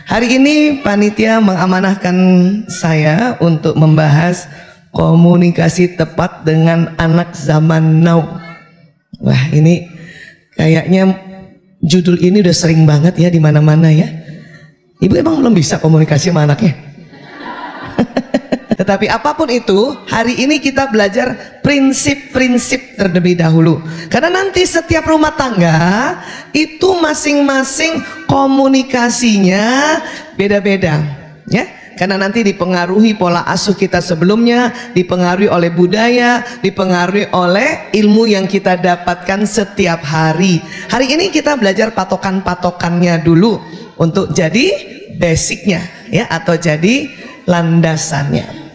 Hari ini panitia mengamanahkan saya untuk membahas komunikasi tepat dengan anak zaman now. Wah, ini kayaknya judul ini udah sering banget ya di mana-mana ya. Ibu emang belum bisa komunikasi sama anaknya? Tetapi apapun itu, hari ini kita belajar prinsip-prinsip terlebih dahulu. Karena nanti setiap rumah tangga itu masing-masing komunikasinya beda-beda, ya. Karena nanti dipengaruhi pola asuh kita sebelumnya, dipengaruhi oleh budaya, dipengaruhi oleh ilmu yang kita dapatkan setiap hari. Hari ini kita belajar patokan-patokannya dulu untuk jadi basicnya, ya, atau jadi landasannya.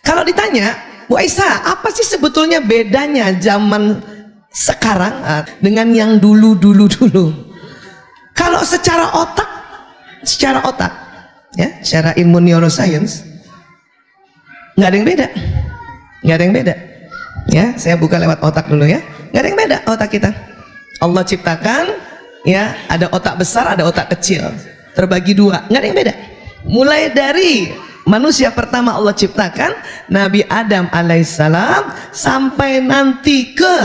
Kalau ditanya, Bu Aisyah, apa sih sebetulnya bedanya zaman sekarang dengan yang dulu? Kalau secara otak, ya, secara ilmu neuroscience, nggak ada yang beda. Ya, saya buka lewat otak dulu ya. Nggak ada yang beda otak kita. Allah ciptakan, ya, ada otak besar, ada otak kecil, terbagi dua. Nggak ada yang beda. Mulai dari manusia pertama Allah ciptakan, Nabi Adam alaihissalam, sampai nanti ke,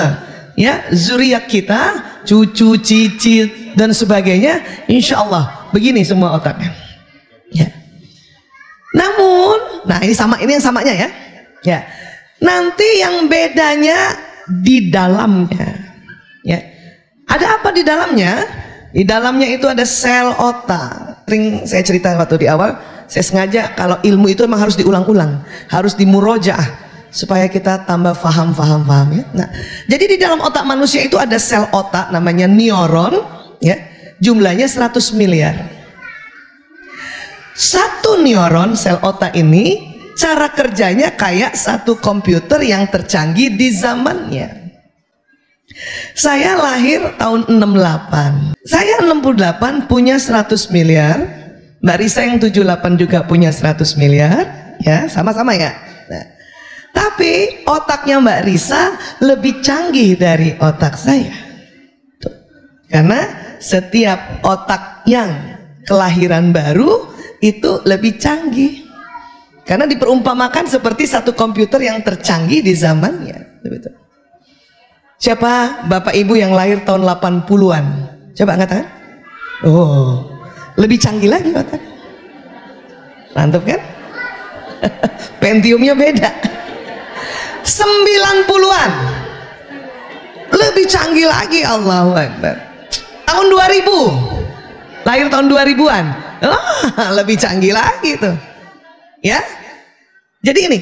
ya, zuriat kita, cucu, cicit dan sebagainya, insya Allah begini semua otaknya, ya. Namun, nah ini yang samanya ya, ya. Nanti yang bedanya di dalamnya, ya. Ada apa di dalamnya? Di dalamnya itu ada sel otak. Sering saya cerita waktu di awal. Saya sengaja, kalau ilmu itu memang harus diulang-ulang, harus dimurojaah supaya kita tambah paham ya. Nah, jadi di dalam otak manusia itu ada sel otak namanya neuron, ya. Jumlahnya 100 miliar. Satu neuron sel otak ini cara kerjanya kayak satu komputer yang tercanggih di zamannya. Saya lahir tahun 68. Saya 68 punya 100 miliar. Mbak Risa yang 78 juga punya 100 miliar, ya, sama-sama ya. Nah, tapi otaknya Mbak Risa lebih canggih dari otak saya. Tuh. Karena setiap otak yang kelahiran baru itu lebih canggih. Karena diperumpamakan seperti satu komputer yang tercanggih di zamannya. Betul. Siapa Bapak Ibu yang lahir tahun 80-an? Coba angkat tangan. Oh, lebih canggih lagi otak. Mantap kan? Pentiumnya beda. 90-an lebih canggih lagi. Allahu Akbar. Tahun 2000, lahir tahun 2000-an, lebih canggih lagi tuh, ya. Jadi ini,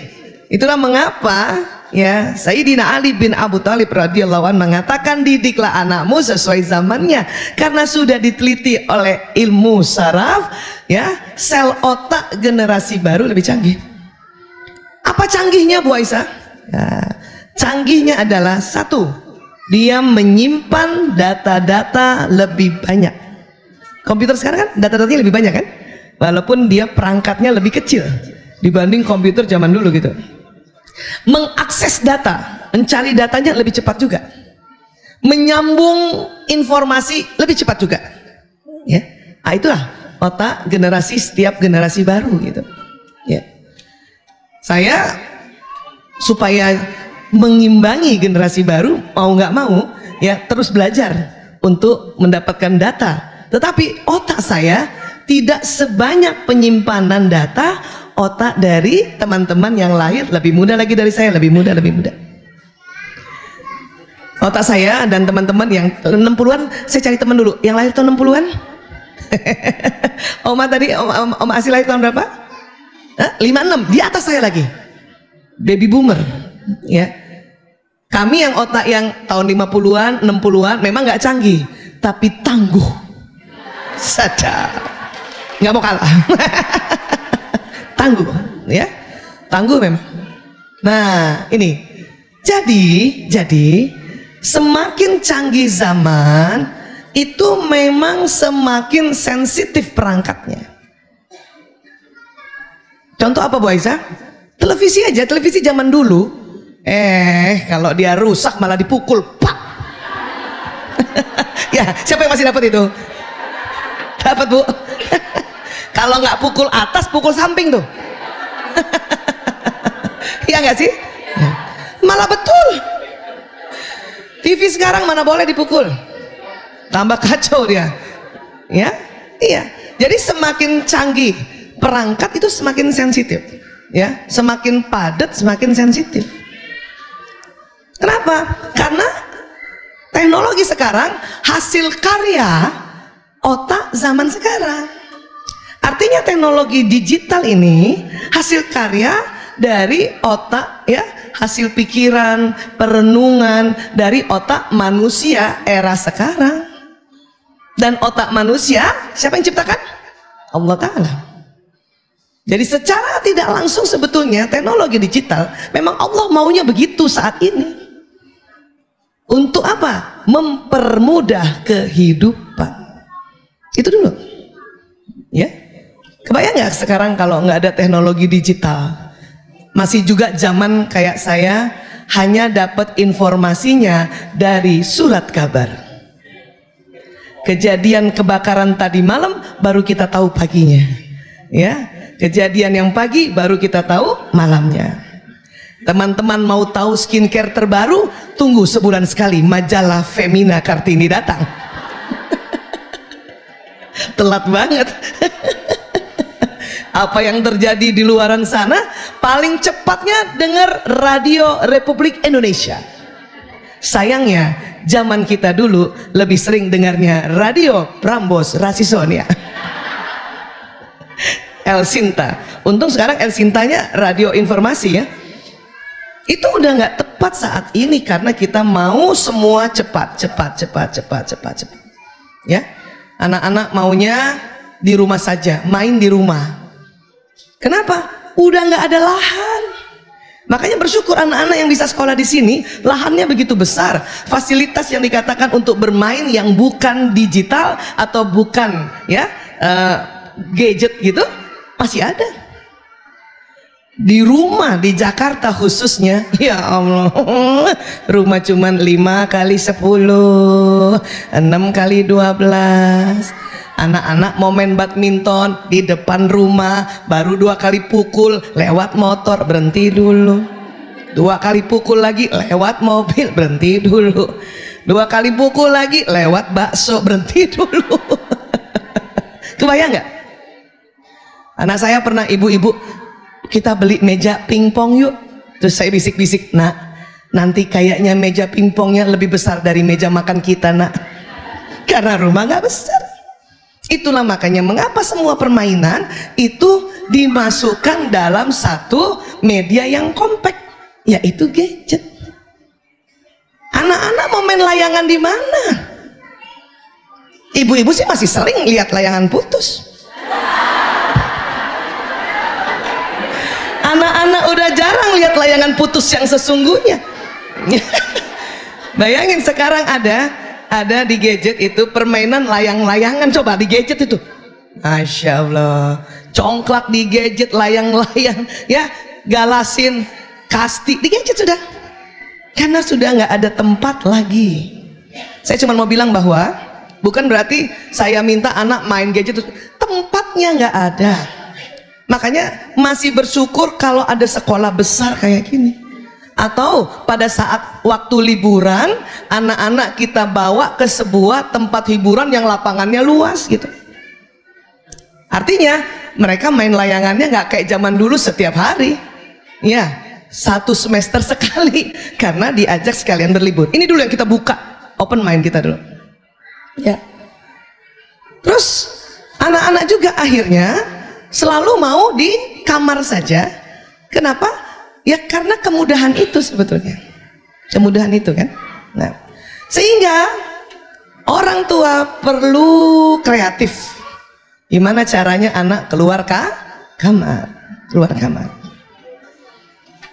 itulah mengapa, ya, Sayyidina Ali bin Abu Thalib radhiyallahu anhu mengatakan, didiklah anakmu sesuai zamannya, karena sudah diteliti oleh ilmu saraf, ya, sel otak generasi baru lebih canggih. Apa canggihnya, Bu Aisyah? Ya, canggihnya adalah satu, dia menyimpan data-data lebih banyak. Komputer sekarang kan data-datanya lebih banyak kan, walaupun dia perangkatnya lebih kecil dibanding komputer zaman dulu gitu. Mengakses data, mencari datanya lebih cepat juga, menyambung informasi lebih cepat juga, ya. Nah, itulah otak generasi, setiap generasi baru gitu, ya. Saya supaya mengimbangi generasi baru, mau nggak mau, ya, terus belajar untuk mendapatkan data. Tetapi otak saya tidak sebanyak penyimpanan data otak dari teman-teman yang lahir lebih muda lagi dari saya, lebih muda. Otak saya dan teman-teman yang 60-an, saya cari teman dulu yang lahir tahun 60-an. Oma tadi, Oma Asih lahir tahun berapa? 56, di atas saya lagi, baby boomer, ya. Kami yang otak yang tahun 50-an, 60-an memang nggak canggih, tapi tangguh saja, nggak mau kalah. Tangguh, ya, tangguh memang. Nah, ini jadi semakin canggih zaman itu memang semakin sensitif perangkatnya. Contoh apa, Bu Aisyah? Televisi aja, televisi zaman dulu, kalau dia rusak malah dipukul, pak. Ya, siapa yang masih dapat itu? Dapat, Bu. Kalau nggak pukul atas, pukul samping tuh. Iya nggak sih? Malah betul. TV sekarang mana boleh dipukul, tambah kacau dia. Ya, iya. Jadi semakin canggih perangkat itu semakin sensitif. Ya, semakin padat semakin sensitif. Kenapa? Karena teknologi sekarang hasil karya otak zaman sekarang. Artinya teknologi digital ini hasil karya dari otak, ya, hasil pikiran, perenungan dari otak manusia era sekarang. Dan otak manusia siapa yang ciptakan? Allah Ta'ala. Jadi secara tidak langsung sebetulnya teknologi digital memang Allah maunya begitu saat ini. Untuk apa? Mempermudah kehidupan. Itu dulu. Ya. Kebayang nggak sekarang kalau nggak ada teknologi digital? Masih juga zaman kayak saya hanya dapat informasinya dari surat kabar. Kejadian kebakaran tadi malam baru kita tahu paginya. Ya, kejadian yang pagi baru kita tahu malamnya. Teman-teman mau tahu skincare terbaru? Tunggu sebulan sekali majalah Femina Kartini datang. Telat banget. Apa yang terjadi di luaran sana? Paling cepatnya dengar Radio Republik Indonesia. Sayangnya zaman kita dulu lebih sering dengarnya Radio Prambos Rasisonia. El Sinta. Untung sekarang El Sintanya radio informasi ya. Itu udah nggak tepat saat ini karena kita mau semua cepat. Ya, anak-anak maunya di rumah saja, main di rumah. Kenapa? Udah nggak ada lahan. Makanya bersyukur anak-anak yang bisa sekolah di sini, lahannya begitu besar. Fasilitas yang dikatakan untuk bermain yang bukan digital atau bukan ya gadget gitu masih ada. Di rumah di Jakarta khususnya, ya Allah, rumah cuman 5 kali 10, 6 kali 12. Anak-anak mau main badminton di depan rumah, baru 2 kali pukul lewat motor, berhenti dulu. 2 kali pukul lagi lewat mobil, berhenti dulu. 2 kali pukul lagi lewat bakso, berhenti dulu. Kebayang nggak? Anak saya pernah, ibu-ibu, kita beli meja pingpong yuk. Terus saya bisik-bisik, nak, nanti kayaknya meja pingpongnya lebih besar dari meja makan kita, nak, karena rumah nggak besar. Itulah makanya mengapa semua permainan itu dimasukkan dalam satu media yang kompak, yaitu gadget. Anak-anak mau main layangan di mana? Ibu-ibu sih masih sering lihat layangan putus. Anak-anak udah jarang lihat layangan putus yang sesungguhnya. Bayangin sekarang ada di gadget itu permainan layang-layangan. Coba di gadget itu, Masya Allah, congklak di gadget, layang-layang, ya, galasin, kasti di gadget sudah. Karena sudah nggak ada tempat lagi. Saya cuma mau bilang bahwa bukan berarti saya minta anak main gadget, tempatnya nggak ada. Makanya masih bersyukur kalau ada sekolah besar kayak gini. Atau pada saat waktu liburan, anak-anak kita bawa ke sebuah tempat hiburan yang lapangannya luas gitu. Artinya mereka main layangannya nggak kayak zaman dulu setiap hari. Ya, 1 semester sekali karena diajak sekalian berlibur. Ini dulu yang kita buka, open mind kita dulu. Ya. Terus anak-anak juga akhirnya selalu mau di kamar saja. Kenapa? Ya karena kemudahan itu sebetulnya. Kemudahan itu kan. Nah, sehingga orang tua perlu kreatif. Gimana caranya anak keluar kamar, keluar kamar.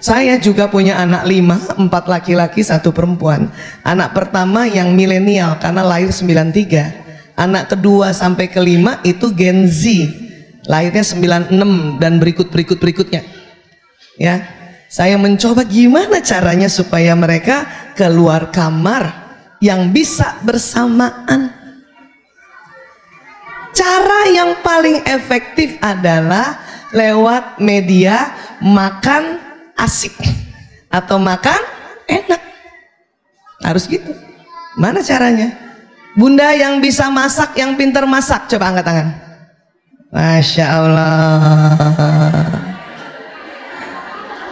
Saya juga punya anak 5, 4 laki-laki, 1 perempuan. Anak pertama yang milenial karena lahir 93. Anak kedua sampai ke-5 itu Gen Z, lahirnya 96 dan berikutnya. Ya, saya mencoba gimana caranya supaya mereka keluar kamar, yang bisa bersamaan. Cara yang paling efektif adalah lewat media makan asik atau makan enak. Harus gitu. Mana caranya? Bunda yang bisa masak, yang pintar masak, coba angkat tangan. Masya Allah.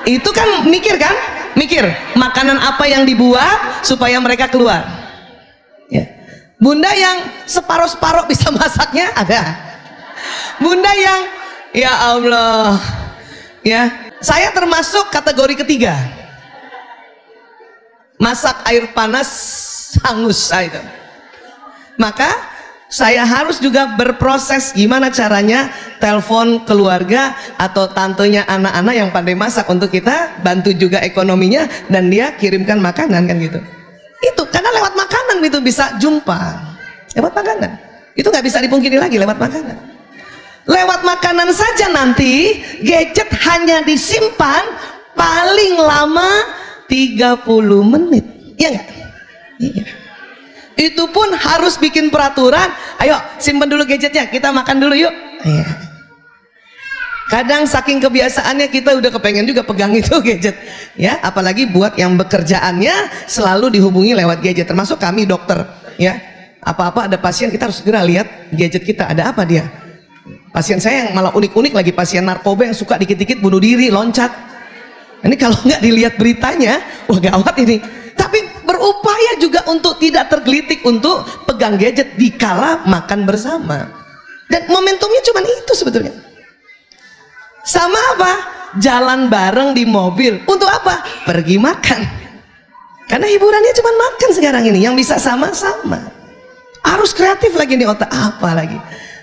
Itu kan mikir kan? Mikir makanan apa yang dibuat supaya mereka keluar. Ya. Bunda yang separuh-separuh bisa masaknya ada. Bunda yang ya Allah, ya saya termasuk kategori ketiga. Masak air panas hangus itu. Maka saya harus juga berproses gimana caranya telepon keluarga atau tantenya anak-anak yang pandai masak untuk kita bantu juga ekonominya dan dia kirimkan makanan kan gitu. Itu karena lewat makanan itu bisa jumpa. Lewat makanan. Itu nggak bisa dipungkiri lagi lewat makanan. Lewat makanan saja nanti gadget hanya disimpan paling lama 30 menit. Iya nggak? Iya. Itu pun harus bikin peraturan. Ayo simpan dulu gadgetnya, kita makan dulu yuk. Iya. Kadang saking kebiasaannya kita udah kepengen juga pegang itu gadget, ya. Apalagi buat yang bekerjaannya selalu dihubungi lewat gadget. Termasuk kami dokter, ya. Apa-apa ada pasien kita harus segera lihat gadget kita ada apa dia. Pasien saya yang malah unik-unik lagi, pasien narkoba yang suka dikit-dikit bunuh diri, loncat. Ini kalau nggak dilihat beritanya, wah gawat ini. Tapi berupaya juga untuk tidak tergelitik untuk pegang gadget dikala makan bersama. Dan momentumnya cuma itu sebetulnya. Sama apa? Jalan bareng di mobil. Untuk apa? Pergi makan. Karena hiburannya cuma makan sekarang ini. Yang bisa sama-sama. Harus kreatif lagi nih otak. Apa lagi?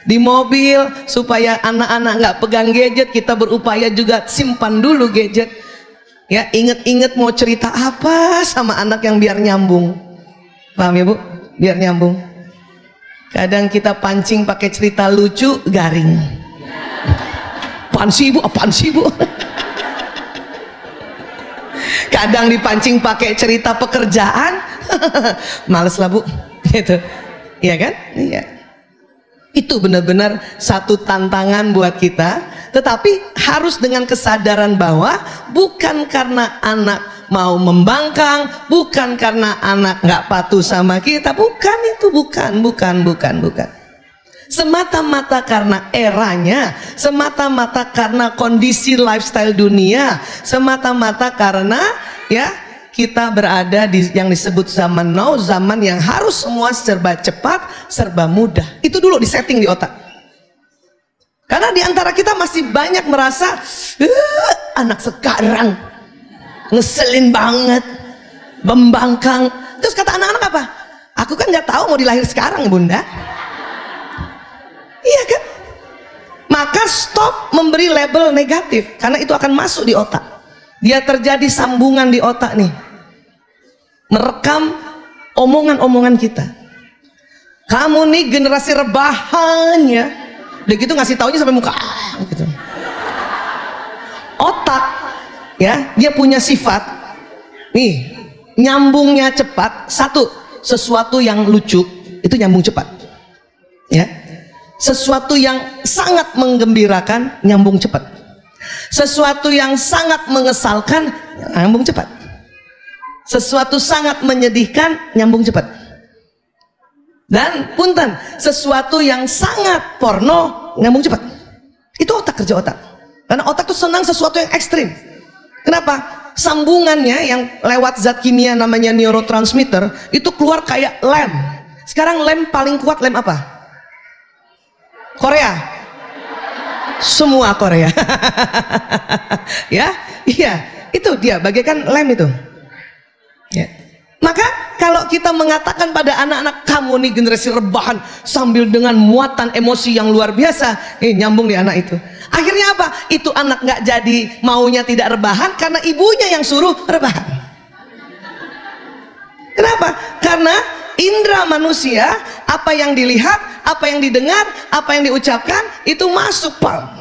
Di mobil supaya anak-anak nggak pegang gadget, kita berupaya juga simpan dulu gadget. Ya, inget-inget mau cerita apa sama anak yang biar nyambung. Paham ya Bu? Biar nyambung. Kadang kita pancing pakai cerita lucu, garing. Apaan sih Bu? Apaan sih Bu? Kadang dipancing pakai cerita pekerjaan, males lah Bu. Gitu. Iya kan? Iya. Itu benar-benar satu tantangan buat kita, tetapi harus dengan kesadaran bahwa bukan karena anak mau membangkang, bukan karena anak nggak patuh sama kita, bukan itu, bukan. Semata-mata karena eranya, semata-mata karena kondisi lifestyle dunia, semata-mata karena ya kita berada di yang disebut zaman now, zaman yang harus semua serba cepat, serba mudah. Itu dulu disetting di otak. Karena di antara kita masih banyak merasa anak sekarang ngeselin banget, membangkang. Terus kata anak-anak apa? Aku kan nggak tahu mau dilahir sekarang Bunda. Iya kan? Maka stop memberi label negatif, karena itu akan masuk di otak. Dia terjadi sambungan di otak nih, merekam omongan-omongan kita. Kamu nih generasi rebahan ya. Udah gitu ngasih taunya sampai muka gitu. Otak ya, dia punya sifat nih, nyambungnya cepat. Satu, sesuatu yang lucu itu nyambung cepat ya. Sesuatu yang sangat menggembirakan nyambung cepat. Sesuatu yang sangat mengesalkan nyambung cepat. Sesuatu sangat menyedihkan nyambung cepat. Dan punten, sesuatu yang sangat porno nyambung cepat. Itu otak, kerja otak. Karena otak tuh senang sesuatu yang ekstrim. Kenapa? Sambungannya yang lewat zat kimia namanya neurotransmitter itu keluar kayak lem. Sekarang lem paling kuat lem apa? Korea. Semua Korea. Ya, iya, itu dia bagaikan lem itu. Ya. Maka kalau kita mengatakan pada anak-anak, kamu nih generasi rebahan, sambil dengan muatan emosi yang luar biasa, nyambung di anak itu. Akhirnya apa? Itu anak nggak jadi maunya tidak rebahan karena ibunya yang suruh rebahan. Kenapa? Karena indera manusia, apa yang dilihat, apa yang didengar, apa yang diucapkan itu masuk, Pak.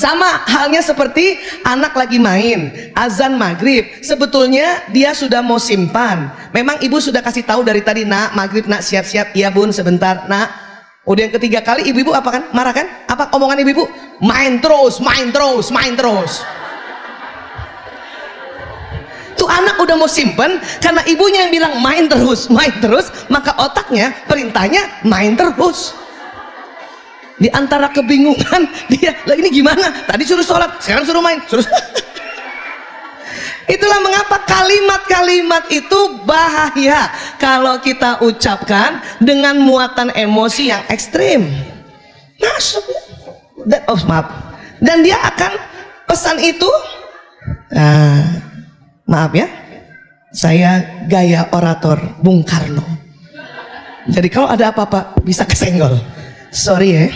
Sama halnya seperti anak lagi main, azan maghrib, sebetulnya dia sudah mau simpan. Memang ibu sudah kasih tahu dari tadi, nak maghrib nak siap-siap, iya bun sebentar nak. Udah yang ketiga kali ibu-ibu apa kan? Marah kan? Apa omongan ibu-ibu? Main terus, main terus, main terus. Tuh anak udah mau simpen karena ibunya yang bilang main terus, maka otaknya perintahnya main terus. Di antara kebingungan dia, lah ini gimana? Tadi suruh sholat, sekarang suruh main, Itulah mengapa kalimat-kalimat itu bahaya kalau kita ucapkan dengan muatan emosi yang ekstrim. Masuk, maaf. Dan dia akan pesan itu, maaf ya, saya gaya orator Bung Karno. Jadi kalau ada apa-apa bisa kesenggol. Sorry ya.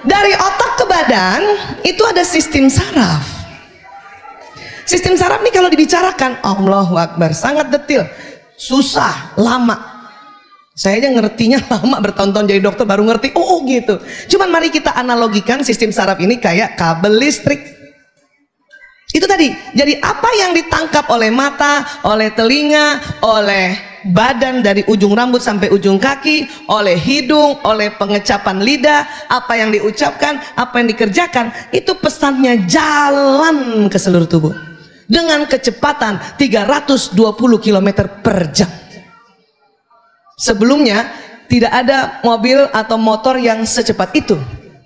Dari otak ke badan itu ada sistem saraf. Sistem saraf ini kalau dibicarakan, Allahu Akbar, sangat detil, susah, lama. Saya aja ngertinya lama, bertahun-tahun jadi dokter baru ngerti. Oh gitu. Cuman mari kita analogikan sistem saraf ini kayak kabel listrik. Itu tadi. Jadi apa yang ditangkap oleh mata, oleh telinga, oleh badan dari ujung rambut sampai ujung kaki, oleh hidung, oleh pengecapan lidah, apa yang diucapkan, apa yang dikerjakan, itu pesannya jalan ke seluruh tubuh dengan kecepatan 320 km per jam. Sebelumnya tidak ada mobil atau motor yang secepat itu.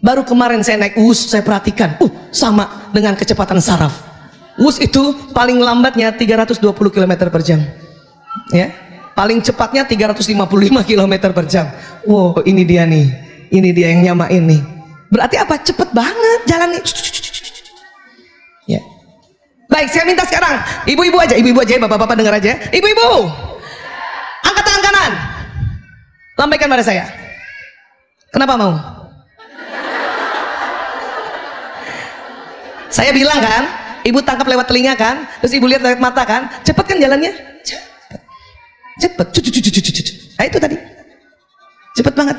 Baru kemarin saya naik WUS, saya perhatikan, sama dengan kecepatan saraf. WUS itu paling lambatnya 320 km per jam, ya. Paling cepatnya 355 km per jam. Wow, ini dia nih, ini dia yang nyamain nih. Berarti apa? Cepet banget jalannya. Ya. Baik, saya minta sekarang ibu-ibu aja, bapak-bapak dengar aja. Ibu-ibu, angkat tangan kanan, lambaikan pada saya. Kenapa mau? Saya bilang kan, ibu tangkap lewat telinga kan, terus ibu lihat lewat mata kan, cepet kan jalannya? Cepet. Nah, itu tadi, cepet banget.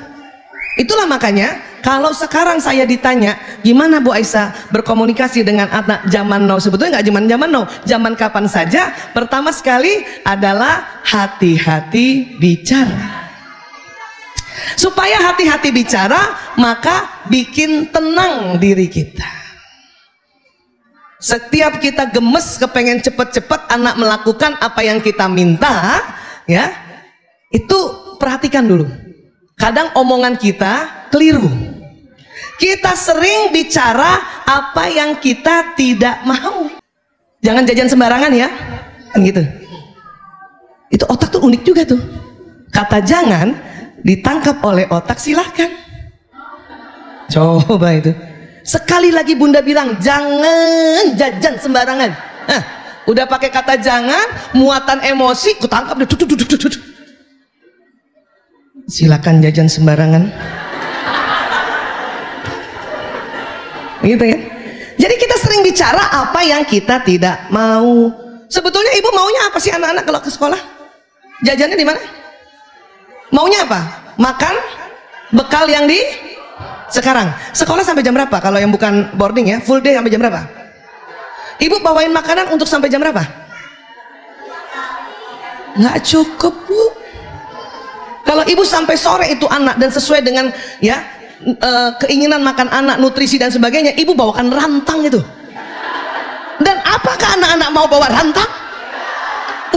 Itulah makanya kalau sekarang saya ditanya, gimana Bu Aisyah berkomunikasi dengan anak zaman now? Sebetulnya nggak zaman now, zaman kapan saja. Pertama sekali adalah hati-hati bicara. Supaya hati-hati bicara, maka bikin tenang diri kita. Setiap kita gemes kepengen cepet-cepet anak melakukan apa yang kita minta, ya, itu perhatikan dulu. Kadang omongan kita keliru. Kita sering bicara apa yang kita tidak mau. Jangan jajan sembarangan ya, kan gitu. Itu otak tuh unik juga tuh. Kata jangan ditangkap oleh otak silahkan. Coba itu. Sekali lagi bunda bilang jangan jajan sembarangan. Udah pakai kata jangan, muatan emosi, kutangkap deh. Silakan jajan sembarangan. Gitu ya. Jadi kita sering bicara apa yang kita tidak mau. Sebetulnya ibu maunya apa sih anak-anak kalau ke sekolah? Jajannya di mana? Maunya apa? Makan bekal yang di sekarang. Sekolah sampai jam berapa? Kalau yang bukan boarding ya, full day sampai jam berapa? Ibu bawain makanan untuk sampai jam berapa? Nggak cukup, Bu. Kalau ibu sampai sore itu anak dan sesuai dengan ya keinginan makan anak, nutrisi dan sebagainya, ibu bawakan rantang itu. Dan apakah anak-anak mau bawa rantang?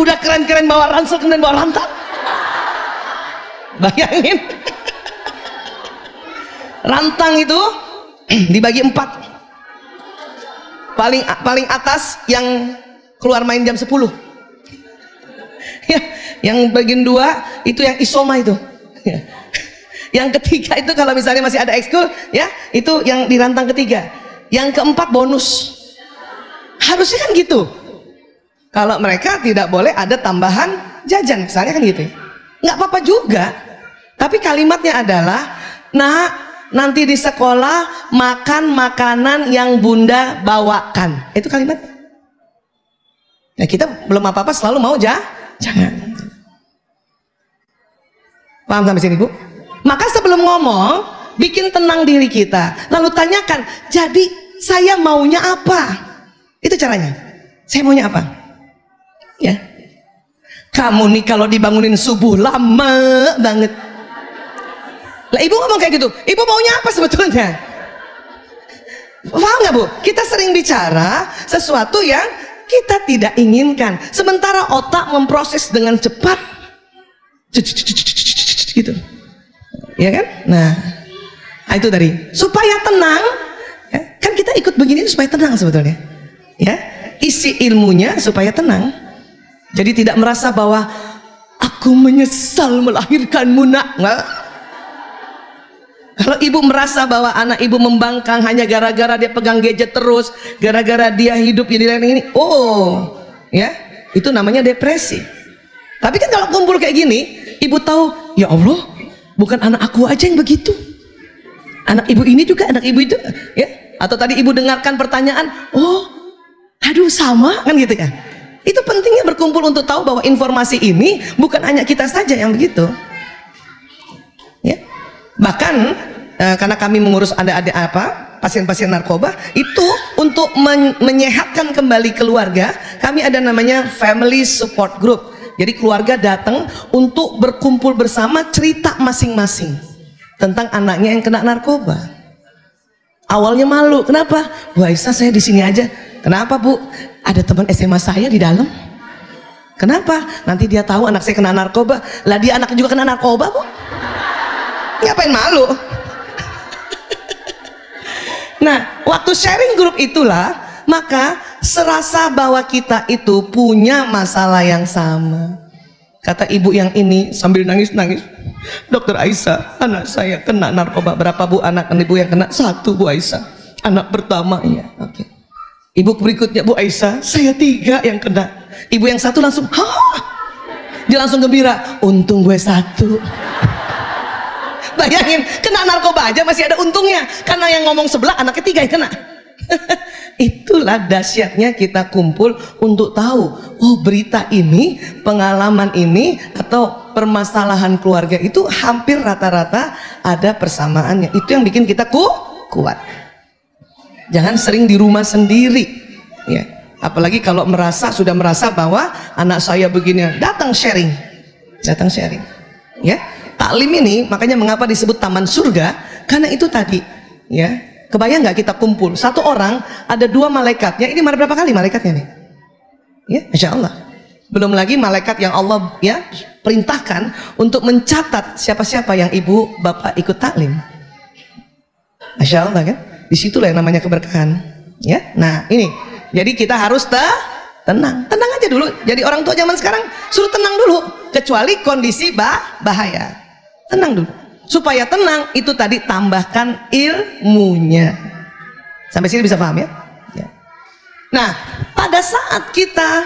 Udah keren-keren bawa ransel kemudian bawa rantang? Bayangin. Rantang itu dibagi 4. Paling atas yang keluar main jam 10. Ya, yang bagian 2 itu yang isoma itu. Ya. Yang ketiga itu kalau misalnya masih ada ekskul, ya, itu yang di rantang ketiga. Yang keempat bonus. Harusnya kan gitu. Kalau mereka tidak boleh ada tambahan jajan, misalnya kan gitu. Nggak apa-apa juga. Tapi kalimatnya adalah, nah, nanti di sekolah makan makanan yang bunda bawakan. Itu kalimat. Ya kita belum apa-apa selalu mau jangan. Paham sampai sini Bu? Maka sebelum ngomong, bikin tenang diri kita, lalu tanyakan, jadi saya maunya apa? Itu caranya. Saya maunya apa? Ya. Kamu nih kalau dibangunin subuh lama banget. Lah ibu ngomong kayak gitu, ibu maunya apa sebetulnya? Paham nggak Bu? Kita sering bicara sesuatu yang kita tidak inginkan, sementara otak memproses dengan cepat, gitu, ya kan? Nah itu tadi supaya tenang, ya, kan kita ikut begini supaya tenang sebetulnya, ya, isi ilmunya supaya tenang, jadi tidak merasa bahwa aku menyesal melahirkanmu nak. Nggak. Kalau ibu merasa bahwa anak ibu membangkang hanya gara-gara dia pegang gadget terus, gara-gara dia hidup di dalam ini, oh, ya, itu namanya depresi. Tapi kan kalau kumpul kayak gini, ibu tahu, ya Allah, bukan anak aku aja yang begitu, anak ibu ini juga, anak ibu itu, ya. Atau tadi ibu dengarkan pertanyaan, oh, aduh sama, kan gitu ya. Itu pentingnya berkumpul untuk tahu bahwa informasi ini bukan hanya kita saja yang begitu. Ya. Bahkan karena kami mengurus adik-adik pasien-pasien narkoba, itu untuk menyehatkan kembali keluarga, kami ada namanya family support group. Jadi keluarga datang untuk berkumpul bersama, cerita masing-masing tentang anaknya yang kena narkoba. Awalnya malu, kenapa? Bu Aisyah, saya di sini aja. Kenapa Bu? Ada teman SMA saya di dalam. Kenapa? Nanti dia tahu anak saya kena narkoba. Lah dia anaknya juga kena narkoba Bu. Ngapain malu? Nah, waktu sharing grup itulah, maka serasa bahwa kita itu punya masalah yang sama. Kata ibu yang ini sambil nangis-nangis, Dokter Aisyah, anak saya kena narkoba. Berapa Bu anak ibu yang kena? 1 Bu Aisyah. Anak pertama, ya. Oke. Ibu berikutnya, Bu Aisyah, saya 3 yang kena. Ibu yang 1 langsung, hah? Dia langsung gembira, untung gue 1. Bayangin, kena narkoba aja masih ada untungnya, karena yang ngomong sebelah anaknya 3 yang kena. Itulah dahsyatnya kita kumpul untuk tahu, oh berita ini, pengalaman ini, atau permasalahan keluarga itu hampir rata-rata ada persamaannya. Itu yang bikin kita kuat. Jangan sering di rumah sendiri, ya. Apalagi kalau sudah merasa bahwa anak saya begini, datang sharing, ya. Taklim ini makanya mengapa disebut taman surga, karena itu tadi, ya. Kebayang nggak kita kumpul, 1 orang ada 2 malaikatnya. Ini berapa kali malaikatnya nih? Ya, Masya Allah. Belum lagi malaikat yang Allah ya perintahkan untuk mencatat siapa-siapa yang ibu bapak ikut taklim. Masya Allah kan? Disitulah yang namanya keberkahan. Ya, nah ini. Jadi kita harus tenang aja dulu. Jadi orang tua zaman sekarang suruh tenang dulu, kecuali kondisi bahaya. Tenang dulu. Supaya tenang, itu tadi tambahkan ilmunya. Sampai sini bisa paham ya? Ya. Nah, pada saat kita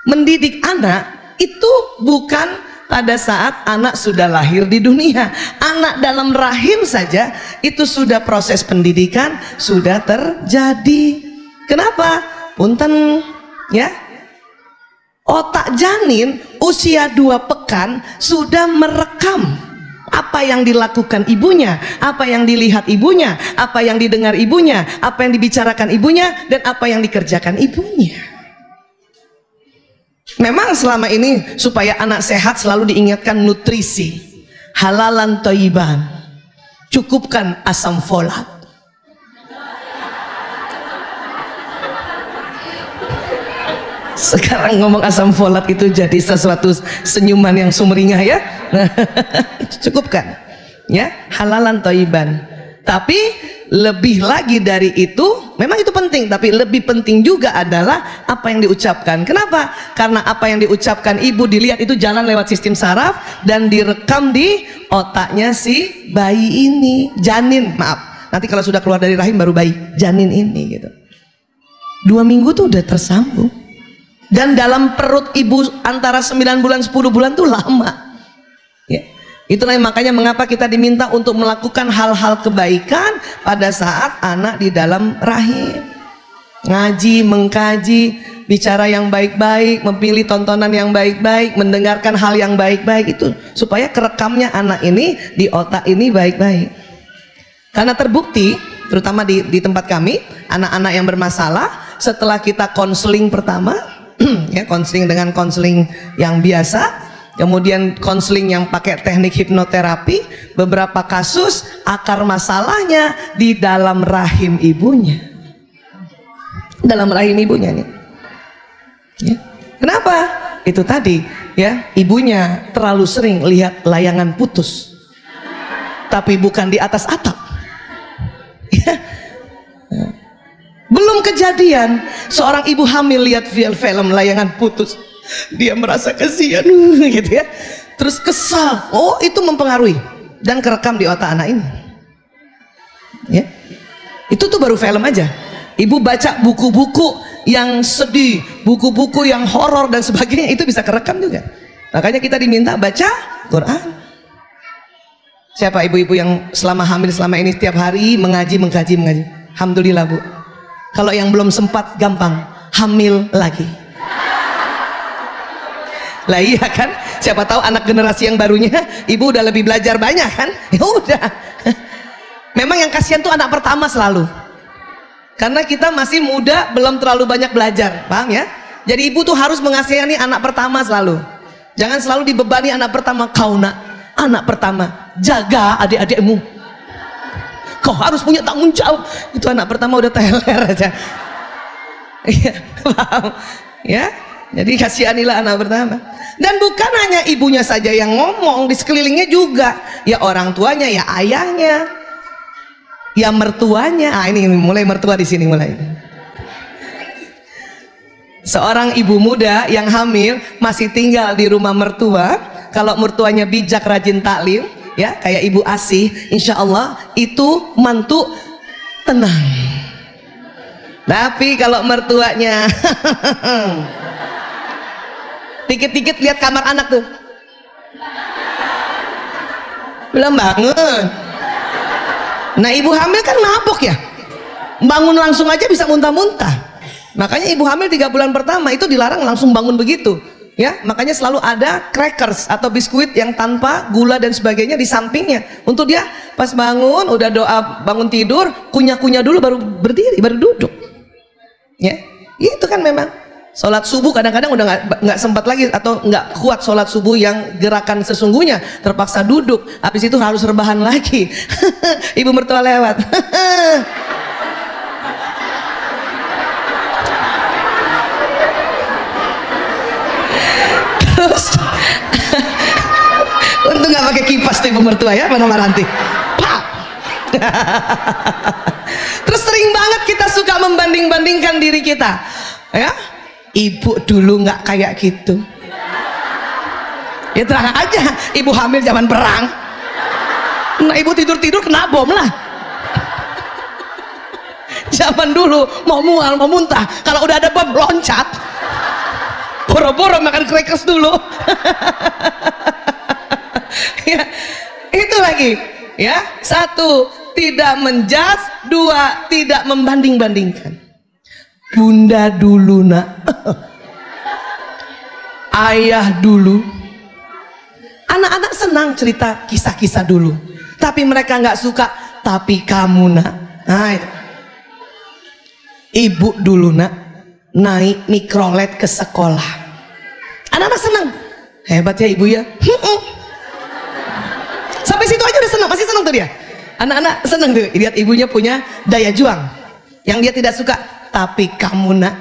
mendidik anak, itu bukan pada saat anak sudah lahir di dunia. Anak dalam rahim saja itu sudah proses pendidikan sudah terjadi. Kenapa? Punten ya. Otak janin usia 2 pekan sudah merekam apa yang dilakukan ibunya, apa yang dilihat ibunya, apa yang didengar ibunya, apa yang dibicarakan ibunya, dan apa yang dikerjakan ibunya. Memang selama ini supaya anak sehat selalu diingatkan nutrisi, halalan thayyiban, cukupkan asam folat. Sekarang ngomong asam folat itu jadi sesuatu senyuman yang sumringah ya. Cukupkan ya, halalan thayyiban. Tapi lebih lagi dari itu, memang itu penting, tapi lebih penting juga adalah apa yang diucapkan. Kenapa? Karena apa yang diucapkan ibu dilihat itu jalan lewat sistem saraf dan direkam di otaknya si bayi ini, janin, maaf. Nanti kalau sudah keluar dari rahim baru bayi, janin ini gitu. 2 minggu tuh udah tersambung. Dan dalam perut ibu antara 9 bulan 10 bulan tuh lama ya. Itulah makanya mengapa kita diminta untuk melakukan hal-hal kebaikan pada saat anak di dalam rahim. Ngaji, mengkaji, bicara yang baik-baik, memilih tontonan yang baik-baik, mendengarkan hal yang baik-baik itu supaya kerekamnya anak ini di otak ini baik-baik. Karena terbukti, terutama di tempat kami, anak-anak yang bermasalah setelah kita konseling pertama, ya konseling dengan konseling yang biasa, kemudian konseling yang pakai teknik hipnoterapi, beberapa kasus akar masalahnya di dalam rahim ibunya. Dalam rahim ibunya nih. Ya. Kenapa? Itu tadi ya, ibunya terlalu sering lihat layangan putus, tapi bukan di atas atap. Ya. Belum kejadian seorang ibu hamil lihat film layangan putus, dia merasa kasihan gitu ya, terus kesal. Oh, itu mempengaruhi dan kerekam di otak anak ini. Ya, itu tuh baru film aja. Ibu baca buku-buku yang sedih, buku-buku yang horor dan sebagainya, itu bisa kerekam juga. Makanya kita diminta baca Quran. Siapa ibu-ibu yang selama hamil selama ini setiap hari mengaji? Alhamdulillah Bu. Kalau yang belum sempat, gampang, hamil lagi. Lah iya kan, siapa tahu anak generasi yang barunya ibu udah lebih belajar banyak kan, ya udah. Memang yang kasihan tuh anak pertama selalu, karena kita masih muda, belum terlalu banyak belajar, paham ya? Jadi ibu tuh harus mengasihani anak pertama selalu. Jangan selalu dibebani anak pertama. Kau nak, anak pertama, jaga adik-adikmu, kau harus punya tanggung jawab. Itu anak pertama udah teler aja. Iya, paham ya? Jadi kasihanilah anak pertama. Dan bukan hanya ibunya saja yang ngomong, di sekelilingnya juga, ya orang tuanya, ya ayahnya, ya mertuanya. Ah, ini mulai mertua di sini mulai. Seorang ibu muda yang hamil masih tinggal di rumah mertua, kalau mertuanya bijak, rajin taklim, ya kayak ibu Asih, insya Allah itu mantu tenang. Tapi kalau mertuanya dikit-dikit lihat kamar anak tuh, belum bangun. Nah ibu hamil kan mabok ya, bangun langsung aja bisa muntah-muntah. Makanya ibu hamil 3 bulan pertama itu dilarang langsung bangun begitu ya. Makanya selalu ada crackers atau biskuit yang tanpa gula dan sebagainya di sampingnya, untuk dia pas bangun udah doa bangun tidur, kunyah-kunyah dulu baru berdiri, baru duduk ya. Itu kan memang sholat subuh kadang-kadang udah nggak sempat lagi atau nggak kuat sholat subuh yang gerakan sesungguhnya, terpaksa duduk, habis itu harus rebahan lagi. Ibu mertua lewat. Terus untung nggak pakai kipas tuh ibu mertua ya, mana Maranti. Pak. Terus sering banget kita suka membanding-bandingkan diri kita ya. Ibu dulu nggak kayak gitu. Ya terang aja, ibu hamil zaman perang. Nah ibu tidur-tidur kena bom lah. Zaman dulu mau mual, mau muntah, kalau udah ada bom loncat. Boro-boro makan crackers dulu. Ya, itu lagi ya. 1, tidak menjudge. 2, tidak membanding-bandingkan. Bunda dulu nak, ayah dulu. Anak-anak senang cerita kisah-kisah dulu, tapi mereka nggak suka tapi kamu nak. Nah, itu. Ibu dulu nak naik mikrolet ke sekolah, anak-anak senang. Hebat ya ibu ya. Sampai situ aja udah senang, masih senang tuh dia. Anak-anak senang tuh lihat ibunya punya daya juang. Yang dia tidak suka, tapi kamu nak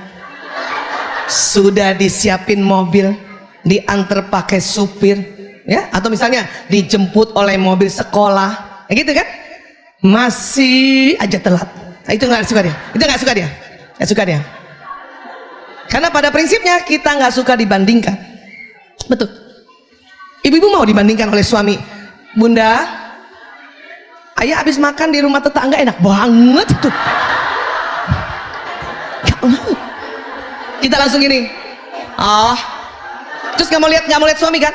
sudah disiapin mobil, diantar pakai supir ya, atau misalnya dijemput oleh mobil sekolah, gitu kan, masih aja telat. Nah, itu nggak suka dia, itu nggak suka dia, nggak suka dia. Karena pada prinsipnya kita nggak suka dibandingkan. Betul. Ibu-ibu mau dibandingkan oleh suami. Bunda, ayah habis makan di rumah tetangga enak banget itu. Kita langsung gini, terus nggak mau lihat suami kan?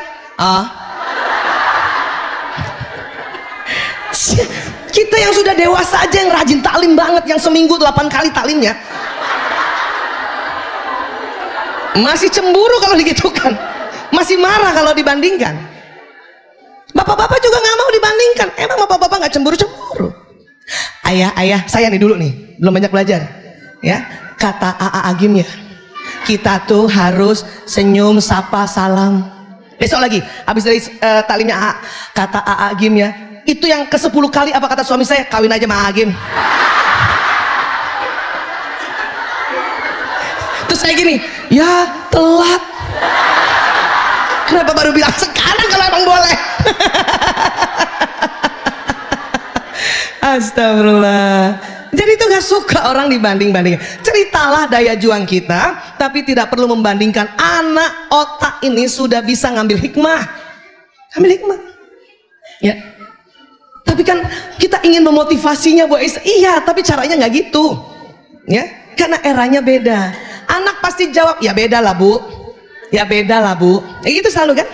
Kita yang sudah dewasa aja yang rajin taklim banget, yang seminggu 8 kali taklimnya, Masih cemburu kalau digitukan, masih marah kalau dibandingkan. Bapak-bapak juga nggak mau dibandingkan. Emang bapak-bapak nggak cemburu-cemburu? Ayah, saya nih dulu nih, belum banyak belajar. Ya, kata AA Agim ya, kita tuh harus senyum, sapa, salam. Besok lagi, habis dari talimnya AA, kata AA Agim ya, itu yang ke-10 kali apa kata suami saya, kawin aja sama AA Agim. Terus saya gini, ya telat. Kenapa baru bilang sekarang kalau emang boleh? Astagfirullah. Jadi itu gak suka orang dibanding-bandingkan. Ceritalah daya juang kita, tapi tidak perlu membandingkan. Anak otak ini sudah bisa ngambil hikmah. Ambil hikmah. Ya. Tapi kan kita ingin memotivasinya, Bu Ais. Iya, tapi caranya nggak gitu. Ya, karena eranya beda. Anak pasti jawab, ya beda lah Bu. Ya beda lah Bu. Ya gitu selalu kan.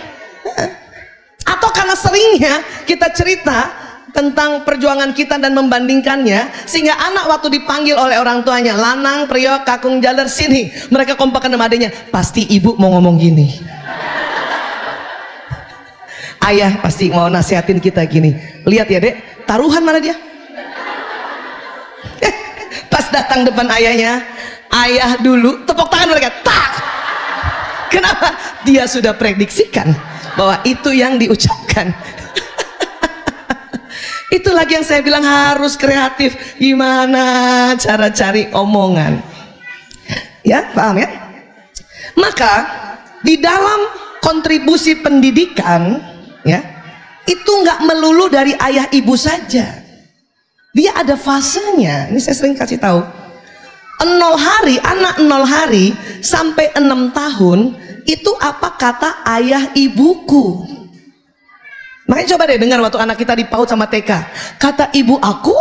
Atau karena seringnya kita cerita tentang perjuangan kita dan membandingkannya, sehingga anak waktu dipanggil oleh orang tuanya, lanang, priok, kakung, jaler, sini, mereka kompakan sama adanya, pasti ibu mau ngomong gini. Ayah pasti mau nasihatin kita gini, lihat ya dek, taruhan mana dia. Pas datang depan ayahnya, ayah dulu tepuk tangan mereka, tak. Kenapa? Dia sudah prediksikan bahwa itu yang diucapkan. Itu lagi yang saya bilang harus kreatif. Gimana cara cari omongan? Ya, paham ya? Maka di dalam kontribusi pendidikan, ya, itu nggak melulu dari ayah ibu saja. Dia ada fasenya. Ini saya sering kasih tahu. 0 hari, anak 0 hari sampai 6 tahun itu apa kata ayah ibuku. Makanya coba deh dengar waktu anak kita di PAUD sama TK. Kata ibu aku,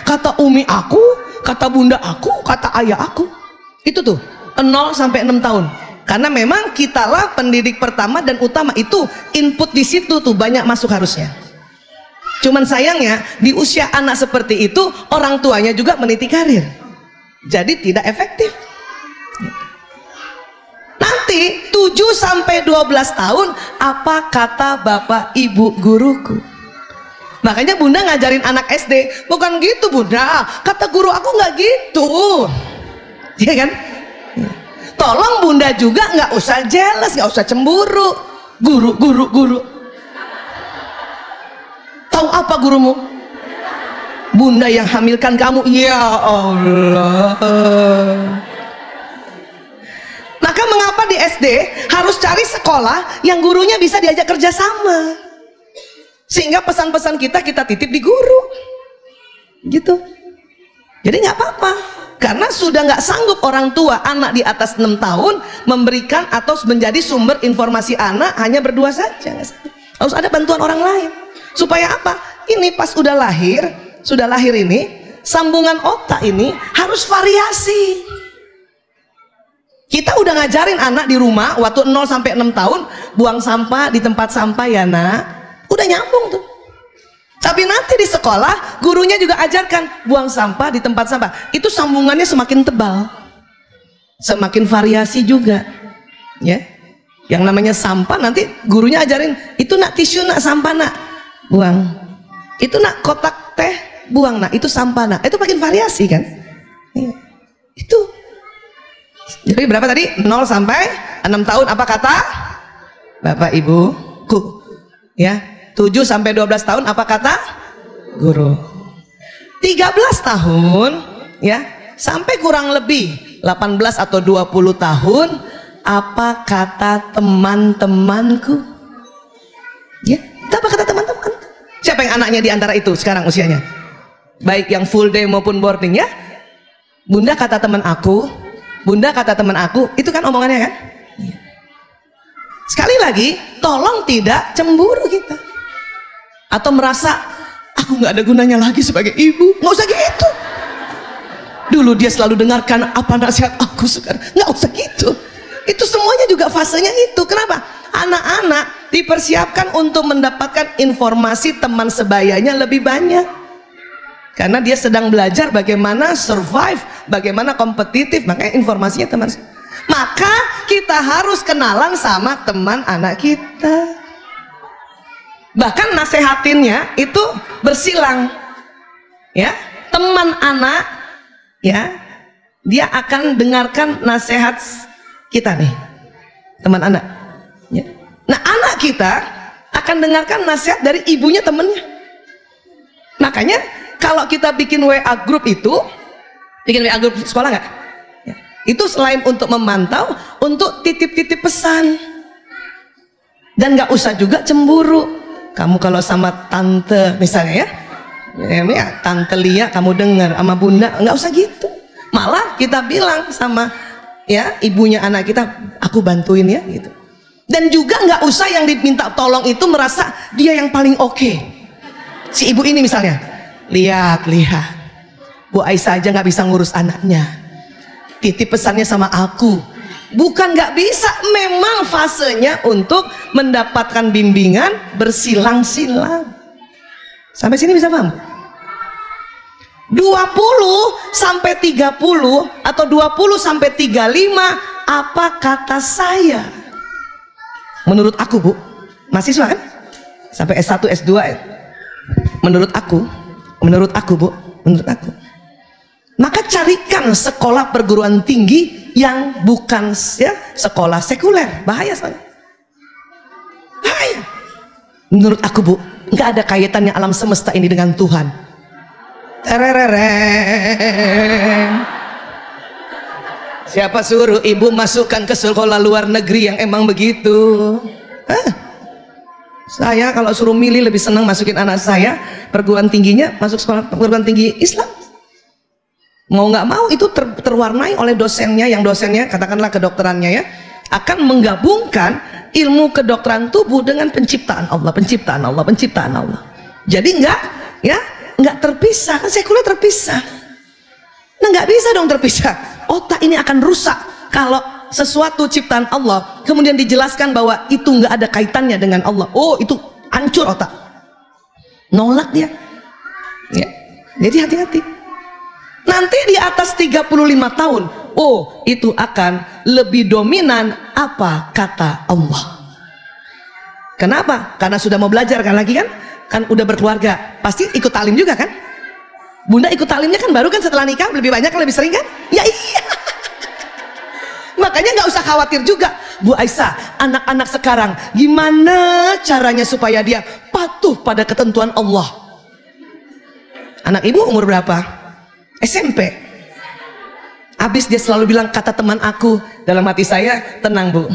kata umi aku, kata bunda aku, kata ayah aku. Itu tuh 0 sampai 6 tahun. Karena memang kitalah pendidik pertama dan utama, itu input di situ tuh banyak masuk harusnya. Cuman sayangnya di usia anak seperti itu orang tuanya juga meniti karir. Jadi tidak efektif. Nanti 7 sampai 12 tahun apa kata bapak ibu guruku. Makanya bunda ngajarin anak SD, bukan gitu bunda, kata guru aku nggak gitu. Iya kan? Tolong bunda juga nggak usah jealous, nggak usah cemburu. Guru. Tahu apa gurumu? Bunda yang hamilkan kamu. Ya Allah. Maka mengapa di SD harus cari sekolah yang gurunya bisa diajak kerjasama, sehingga pesan-pesan kita titip di guru gitu. Jadi nggak apa-apa, karena sudah nggak sanggup orang tua anak di atas 6 tahun memberikan atau menjadi sumber informasi anak hanya berdua saja. Harus ada bantuan orang lain. Supaya apa? Ini pas sudah lahir ini, sambungan otak ini harus variasi. Kita udah ngajarin anak di rumah waktu 0 sampai 6 tahun buang sampah di tempat sampah ya nak, udah nyambung tuh. Tapi nanti di sekolah gurunya juga ajarkan buang sampah di tempat sampah. Itu sambungannya semakin tebal, semakin variasi juga, ya. Yang namanya sampah nanti gurunya ajarin, itu nak tisu, nak sampah nak, buang. Itu nak kotak teh, buang nak, itu sampah nak. Itu makin variasi kan? Itu. Jadi berapa tadi? 0 sampai 6 tahun apa kata bapak ibuku? Ya, 7 sampai 12 tahun apa kata guru? 13 tahun ya, sampai kurang lebih 18 atau 20 tahun apa kata teman-temanku? Ya, apa kata teman-teman? Siapa yang anaknya di antara itu sekarang usianya? Baik yang full day maupun boarding ya? Bunda kata teman aku, bunda kata teman aku, itu kan omongannya kan? Sekali lagi, tolong tidak cemburu kita, atau merasa aku nggak ada gunanya lagi sebagai ibu. Nggak usah gitu. Dulu dia selalu dengarkan apa nasihat aku, sekarang nggak usah gitu. Itu semuanya juga fasenya itu. Kenapa? Anak-anak dipersiapkan untuk mendapatkan informasi teman sebayanya lebih banyak. Karena dia sedang belajar bagaimana survive, bagaimana kompetitif, makanya informasinya teman. Maka kita harus kenalan sama teman anak kita. Bahkan nasehatinnya itu bersilang. Ya, teman anak ya, dia akan dengarkan nasihat kita nih. Teman anak. Ya. Nah, anak kita akan dengarkan nasihat dari ibunya temennya. Makanya kalau kita bikin WA group itu, bikin WA group sekolah nggak? Ya. Itu selain untuk memantau, untuk titip-titip pesan. Dan nggak usah juga cemburu. Kamu kalau sama tante misalnya ya, tante Lia kamu dengar sama bunda, nggak usah gitu. Malah kita bilang sama ya ibunya anak kita, aku bantuin ya gitu. Dan juga nggak usah yang diminta tolong itu merasa dia yang paling oke. Si ibu ini misalnya, lihat Bu Aisyah aja nggak bisa ngurus anaknya, titip pesannya sama aku. Bukan nggak bisa, memang fasenya untuk mendapatkan bimbingan bersilang-silang. Sampai sini bisa paham? 20 sampai 30 atau 20 sampai 35, apa kata saya? Menurut aku, Bu, mahasiswa kan? Sampai S1, S2. Menurut aku, Bu, menurut aku. Maka carikan sekolah perguruan tinggi yang bukan ya, sekolah sekuler. Bahaya soalnya. Bahaya. Menurut aku, Bu, nggak ada kaitannya alam semesta ini dengan Tuhan. Terereng. Siapa suruh ibu masukkan ke sekolah luar negeri yang emang begitu? Saya kalau suruh milih lebih senang masukin anak saya perguruan tingginya masuk sekolah perguruan tinggi Islam. Mau nggak mau itu terwarnai oleh dosennya, yang dosennya katakanlah kedokterannya ya, akan menggabungkan ilmu kedokteran tubuh dengan penciptaan Allah. Jadi nggak terpisah, kan sekuler terpisah. Nah, nggak bisa dong terpisah. Otak ini akan rusak kalau sesuatu ciptaan Allah kemudian dijelaskan bahwa itu nggak ada kaitannya dengan Allah. Oh, itu hancur otak, nolak dia ya. Jadi hati-hati. Nanti di atas 35 tahun, oh itu akan lebih dominan apa kata Allah. Kenapa? Karena sudah mau belajar kan lagi kan udah berkeluarga, pasti ikut talim juga kan. Bunda ikut talimnya kan baru kan setelah nikah, lebih banyak kan, lebih sering kan. Ya iya. Makanya nggak usah khawatir juga, Bu Aisyah, anak-anak sekarang gimana caranya supaya dia patuh pada ketentuan Allah. Anak ibu umur berapa? SMP. Habis dia selalu bilang, kata teman aku, dalam hati saya, tenang Bu,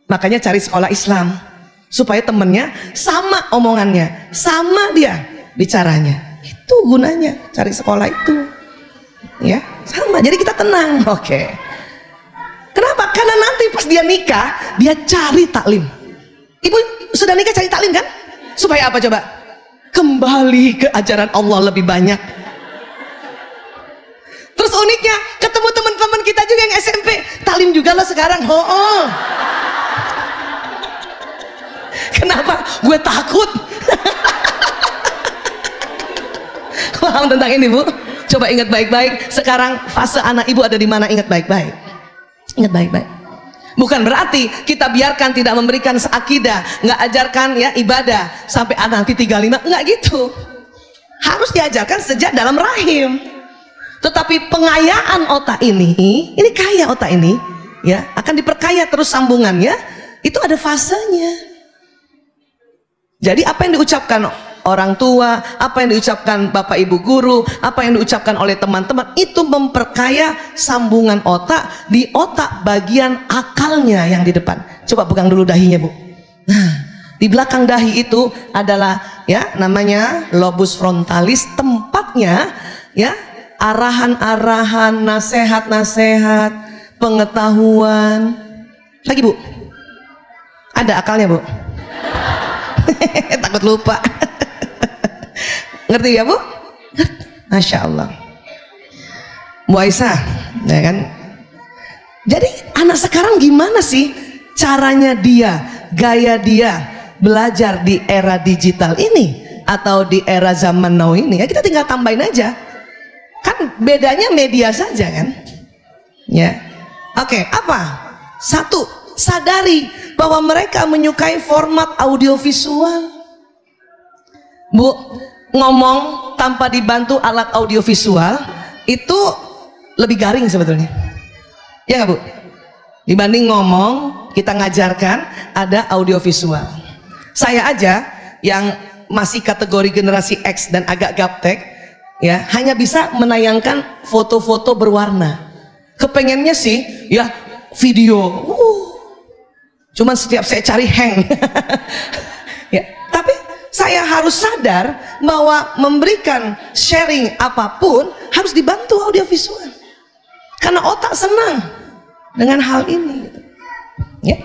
makanya cari sekolah Islam supaya temennya sama omongannya, sama dia bicaranya. Itu gunanya cari sekolah itu ya, sama, jadi kita tenang. Oke. Kenapa? Karena nanti pas dia nikah, dia cari taklim. Ibu sudah nikah cari taklim kan? Supaya apa coba? Kembali ke ajaran Allah lebih banyak. Terus uniknya ketemu teman-teman kita juga yang SMP, taklim juga lah sekarang. Kenapa? Gue takut. Paham tentang ini Bu? Coba ingat baik-baik. Sekarang fase anak ibu ada di mana? Ingat baik-baik. Ingat baik-baik. Bukan berarti kita biarkan tidak memberikan akidah, nggak ajarkan ya ibadah sampai anak nanti 35, nggak gitu. Harus diajarkan sejak dalam rahim. Tetapi pengayaan otak ini kaya otak ini ya, akan diperkaya terus sambungannya, itu ada fasenya. Jadi apa yang diucapkan orang tua, apa yang diucapkan bapak ibu guru, apa yang diucapkan oleh teman-teman, itu memperkaya sambungan otak di otak bagian akalnya yang di depan. Coba pegang dulu dahinya Bu. Nah, di belakang dahi itu adalah ya namanya lobus frontalis, tempatnya ya arahan-arahan, nasihat-nasihat, pengetahuan. Lagi Bu, ada akalnya Bu. Takut lupa. Ngerti ya Bu? Masya Allah. Bu Aisyah ya kan. Jadi anak sekarang gimana sih caranya dia, gaya dia belajar di era digital ini atau di era zaman now ini? Ya kita tinggal tambahin aja. Kan bedanya media saja kan. Ya. Oke, apa? Satu, sadari bahwa mereka menyukai format audiovisual. Bu, ngomong tanpa dibantu alat audiovisual itu lebih garing sebetulnya. Ya nggak Bu? Dibanding ngomong, kita ngajarkan ada audiovisual. Saya aja yang masih kategori generasi X dan agak gaptek, ya hanya bisa menayangkan foto-foto berwarna. Kepengennya sih ya video. Cuman setiap saya cari hang. Ya, tapi saya harus sadar bahwa memberikan sharing apapun harus dibantu audiovisual. Karena otak senang dengan hal ini. Ya.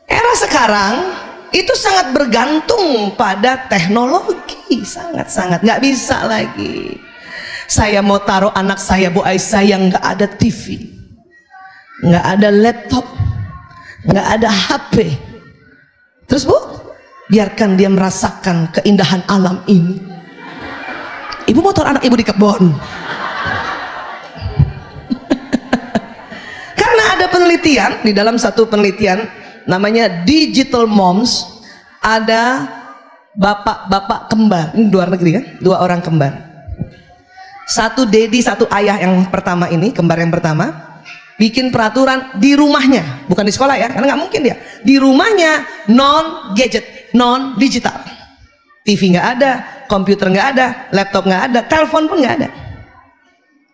Era sekarang itu sangat bergantung pada teknologi, sangat-sangat nggak bisa lagi. Saya mau taruh anak saya Bu Aisyah yang nggak ada TV, nggak ada laptop, nggak ada HP. Terus Bu, biarkan dia merasakan keindahan alam ini. Ibu mau taruh anak ibu di kebun. Karena ada penelitian, di dalam satu penelitian namanya Digital Moms, ada bapak-bapak kembar, ini luar negeri kan, 2 orang kembar. Satu dedi, satu ayah yang pertama ini, kembar yang pertama, bikin peraturan di rumahnya, bukan di sekolah ya, karena nggak mungkin dia. Di rumahnya non gadget, non digital, TV nggak ada, komputer nggak ada, laptop nggak ada, telepon pun nggak ada.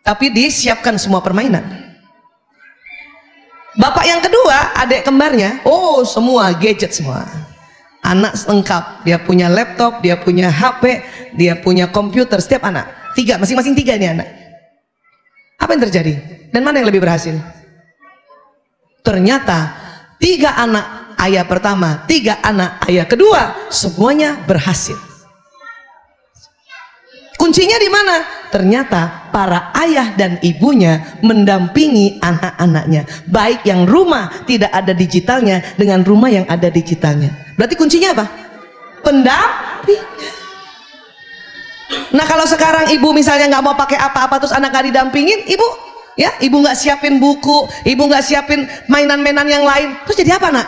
Tapi disiapkan semua permainan. Bapak yang kedua, adik kembarnya, oh semua gadget semua. Anak lengkap, dia punya laptop, dia punya HP, dia punya komputer, setiap anak. 3, masing-masing 3 ini anak. Apa yang terjadi? Dan mana yang lebih berhasil? Ternyata 3 anak ayah pertama, 3 anak ayah kedua, semuanya berhasil. Kuncinya di mana? Ternyata para ayah dan ibunya mendampingi anak-anaknya, baik yang rumah tidak ada digitalnya dengan rumah yang ada digitalnya. Berarti kuncinya apa? Pendampingan. Nah kalau sekarang ibu misalnya nggak mau pakai apa-apa terus anak nggak didampingin, ibu ya ibu nggak siapin buku, ibu nggak siapin mainan-mainan yang lain, terus jadi apa nak?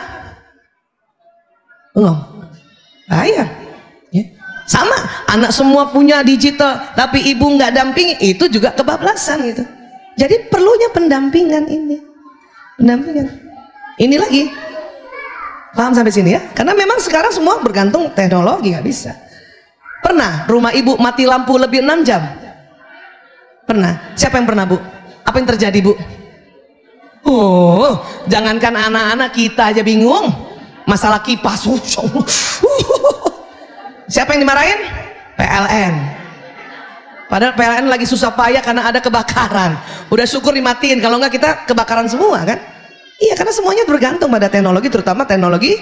Belum, bahaya. Ya. Sama, anak semua punya digital, tapi ibu nggak dampingi, itu juga kebablasan gitu. Jadi perlunya pendampingan ini, pendampingan. Ini lagi, paham sampai sini ya? Karena memang sekarang semua bergantung teknologi, nggak bisa. Pernah rumah ibu mati lampu lebih 6 jam? Pernah? Siapa yang pernah Bu? Apa yang terjadi Bu? Oh, jangankan anak-anak, kita aja bingung. Masalah kipas. Siapa yang dimarahin? PLN. Padahal PLN lagi susah payah karena ada kebakaran. Udah syukur dimatiin, kalau enggak kita kebakaran semua kan? Iya, karena semuanya bergantung pada teknologi, terutama teknologi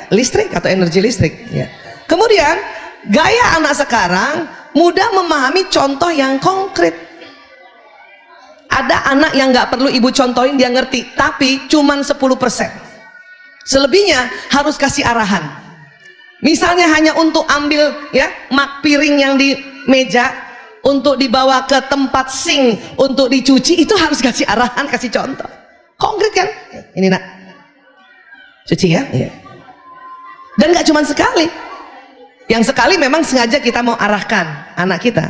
listrik atau energi listrik. Ya. Kemudian gaya anak sekarang mudah memahami contoh yang konkret. Ada anak yang nggak perlu ibu contohin dia ngerti, tapi cuman 10%. Selebihnya harus kasih arahan. Misalnya hanya untuk ambil ya piring yang di meja untuk dibawa ke tempat sink untuk dicuci, itu harus kasih arahan, kasih contoh. Konkret kan? Ini nak, cuci ya. Iya. Dan nggak cuma sekali. Yang sekali memang sengaja kita mau arahkan anak kita.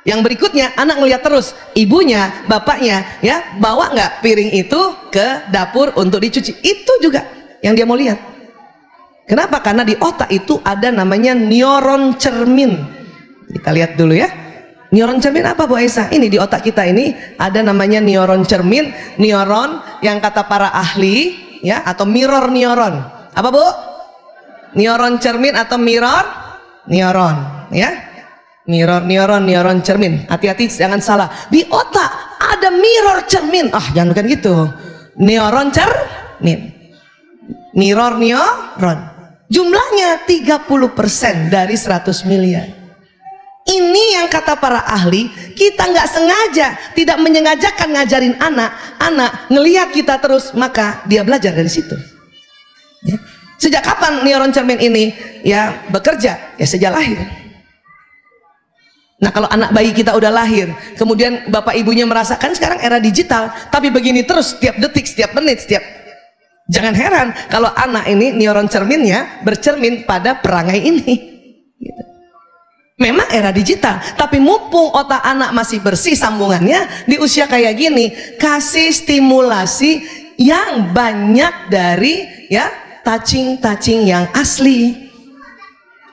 Yang berikutnya anak ngeliat terus ibunya, bapaknya ya bawa nggak piring itu ke dapur untuk dicuci, itu juga yang dia mau lihat. Kenapa? Karena di otak itu ada namanya neuron cermin. Kita lihat dulu ya. Neuron cermin apa Bu Aisyah? Ini di otak kita ini ada namanya neuron cermin, neuron yang kata para ahli ya, atau mirror neuron. Apa Bu? Neuron cermin atau mirror neuron ya, mirror neuron cermin. Hati-hati jangan salah, di otak ada mirror cermin. Jangan bukan gitu, neuron cermin, mirror neuron, jumlahnya 30% dari 100 miliar. Ini yang kata para ahli, kita nggak sengaja, tidak menyengajakan ngajarin anak ngelihat kita terus, maka dia belajar dari situ ya. Sejak kapan neuron cermin ini ya bekerja? Ya sejak lahir. Nah kalau anak bayi kita udah lahir, kemudian bapak ibunya merasakan sekarang era digital, tapi begini terus setiap detik, setiap menit, jangan heran kalau anak ini neuron cerminnya bercermin pada perangai ini. Gitu. Memang era digital, tapi mumpung otak anak masih bersih sambungannya di usia kayak gini, kasih stimulasi yang banyak dari ya touching yang asli.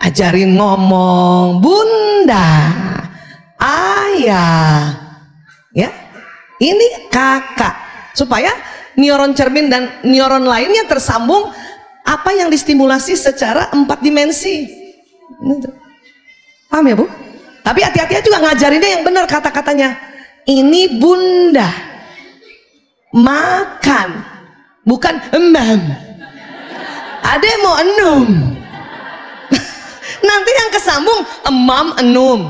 Ajarin ngomong, bunda, ayah, ya, ini kakak, supaya neuron cermin dan neuron lainnya tersambung. Apa yang distimulasi secara 4 dimensi. Paham ya Bu? Tapi hati-hati juga ngajarinnya yang benar kata-katanya. Ini bunda, makan, bukan emam. Ada yang mau enum. Nanti yang kesambung emam enum.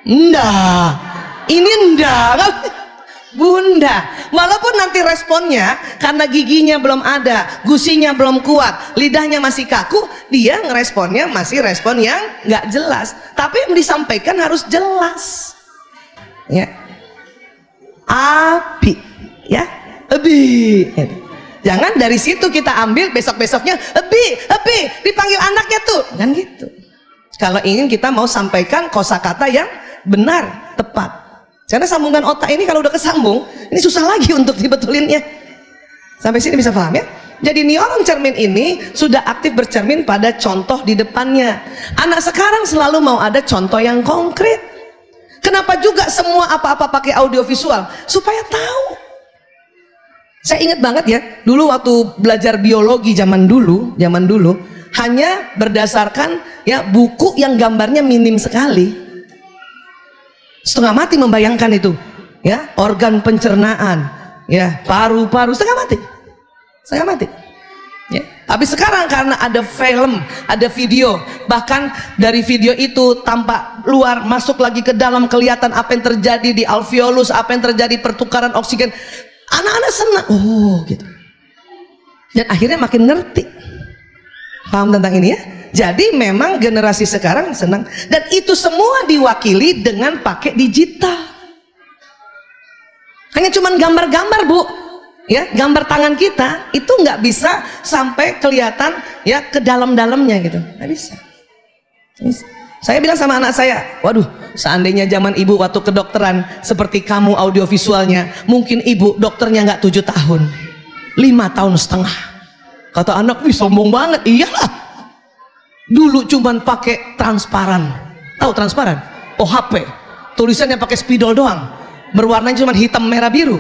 Nda. Ini nda. Bunda. Walaupun nanti responnya karena giginya belum ada, gusinya belum kuat, lidahnya masih kaku, dia ngeresponnya masih respon yang nggak jelas. Tapi yang disampaikan harus jelas. Ya. Api. Ya. Ebi. Jangan dari situ kita ambil besok-besoknya ebi dipanggil anaknya tuh, kan gitu. Kalau ingin kita mau sampaikan kosakata yang benar, tepat. Karena sambungan otak ini kalau udah kesambung, ini susah lagi untuk dibetulinnya. Sampai sini bisa paham ya? Jadi neuron cermin ini sudah aktif bercermin pada contoh di depannya. Anak sekarang selalu mau ada contoh yang konkret. Kenapa juga semua apa-apa pakai audiovisual? Supaya tahu. Saya ingat banget ya, dulu waktu belajar biologi zaman dulu hanya berdasarkan ya buku yang gambarnya minim sekali. Setengah mati membayangkan itu, ya, organ pencernaan, ya, paru-paru, setengah mati. Ya. Tapi sekarang karena ada film, ada video, bahkan dari video itu tampak luar, masuk lagi ke dalam, kelihatan apa yang terjadi di alveolus, apa yang terjadi pertukaran oksigen. Anak-anak senang, oh gitu. Dan akhirnya makin ngerti, paham tentang ini ya. Jadi memang generasi sekarang senang, dan itu semua diwakili dengan pakai digital. Hanya cuman gambar-gambar Bu, ya, gambar tangan kita itu nggak bisa sampai kelihatan ya ke dalam-dalamnya gitu, nggak bisa. Saya bilang sama anak saya, waduh, seandainya zaman ibu waktu kedokteran seperti kamu audiovisualnya, mungkin ibu dokternya nggak 7 tahun, 5,5 tahun. Kata anak, wih sombong banget. Iyalah, dulu cuman pakai transparan. Tahu transparan? Oh HP, tulisannya pakai spidol doang, berwarnanya cuma hitam merah biru.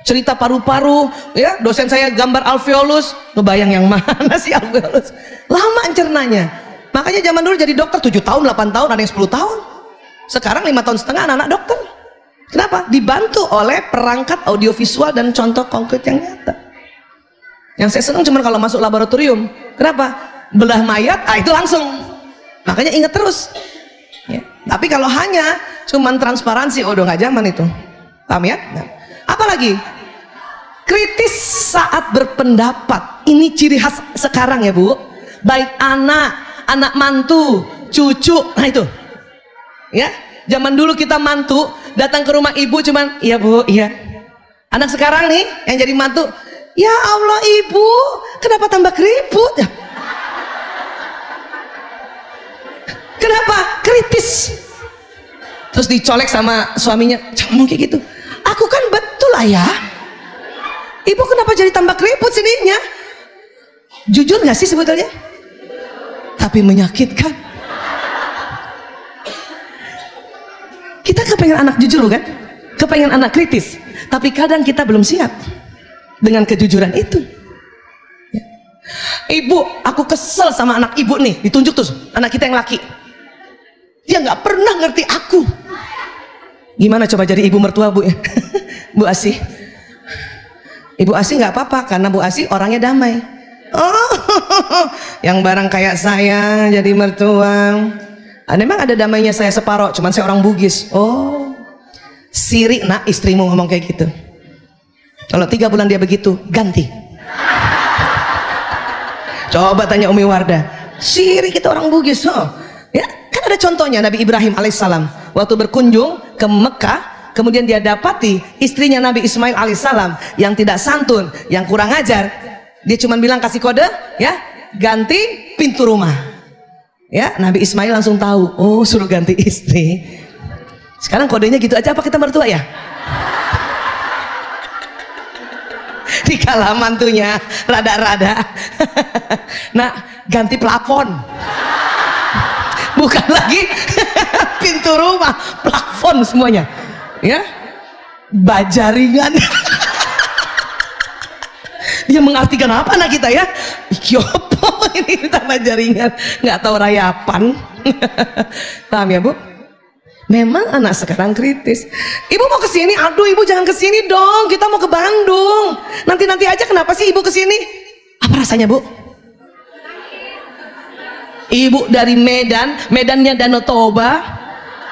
Cerita paru-paru, ya, dosen saya gambar alveolus, ngebayang yang mana sih alveolus? Lama cernanya. Makanya zaman dulu jadi dokter 7 tahun, 8 tahun, ada yang 10 tahun. Sekarang 5,5 tahun anak-anak dokter. Kenapa? Dibantu oleh perangkat audiovisual dan contoh konkret yang nyata. Yang saya senang cuma kalau masuk laboratorium. Kenapa? Belah mayat, itu langsung. Makanya ingat terus. Ya. Tapi kalau hanya cuman transparansi, udah nggak zaman itu. Paham ya? Nah. Apalagi kritis saat berpendapat. Ini ciri khas sekarang ya Bu. Baik anak mantu, cucu, nah itu. Ya, zaman dulu kita mantu datang ke rumah ibu cuman, iya Bu, iya. Anak sekarang nih yang jadi mantu, ya Allah ibu, kenapa tambah keriput? Kenapa? Kritis. Terus dicolek sama suaminya, jangan ngomong kayak gitu. Aku kan betul ayah. Ibu kenapa jadi tambah keriput sininya? Jujur gak sih sebetulnya? Tapi menyakitkan. Kita kepengen anak jujur kan? Kepengen anak kritis. Tapi kadang kita belum siap dengan kejujuran itu. Ya. Ibu, aku kesel sama anak ibu nih. Ditunjuk tuh anak kita yang laki. Dia nggak pernah ngerti aku. Gimana coba jadi ibu mertua Bu ya? Bu Asih. Ibu Asih nggak apa-apa karena Bu Asih orangnya damai. Oh, yang barang kayak saya jadi mertua. Memang ada damainya saya separoh, cuman saya orang Bugis. Oh, sirik nak istrimu ngomong kayak gitu. Kalau 3 bulan dia begitu, ganti. Coba tanya Umi Wardah, sirik kita orang Bugis. Oh, Ya, kan ada contohnya Nabi Ibrahim alaihissalam waktu berkunjung ke Mekah, kemudian dia dapati istrinya Nabi Ismail alaihissalam yang tidak santun, yang kurang ajar. Dia cuma bilang kasih kode, ya, ganti pintu rumah. Ya, Nabi Ismail langsung tahu, oh suruh ganti istri. Sekarang kodenya gitu aja apa kita mertua ya? Dikala mantunya rada-rada. Nah, ganti plafon. Bukan lagi pintu rumah, plafon semuanya. Ya. Bajaringan. Dia mengartikan apa anak kita ya? Ikiopo ini tambah jaringan, nggak tahu rayapan. Paham ya Bu? Memang anak sekarang kritis. Ibu mau ke sini? Aduh ibu jangan ke sini dong. Kita mau ke Bandung. Nanti aja. Kenapa sih ibu ke sini? Apa rasanya Bu? Ibu dari Medan, Medannya Danau Toba.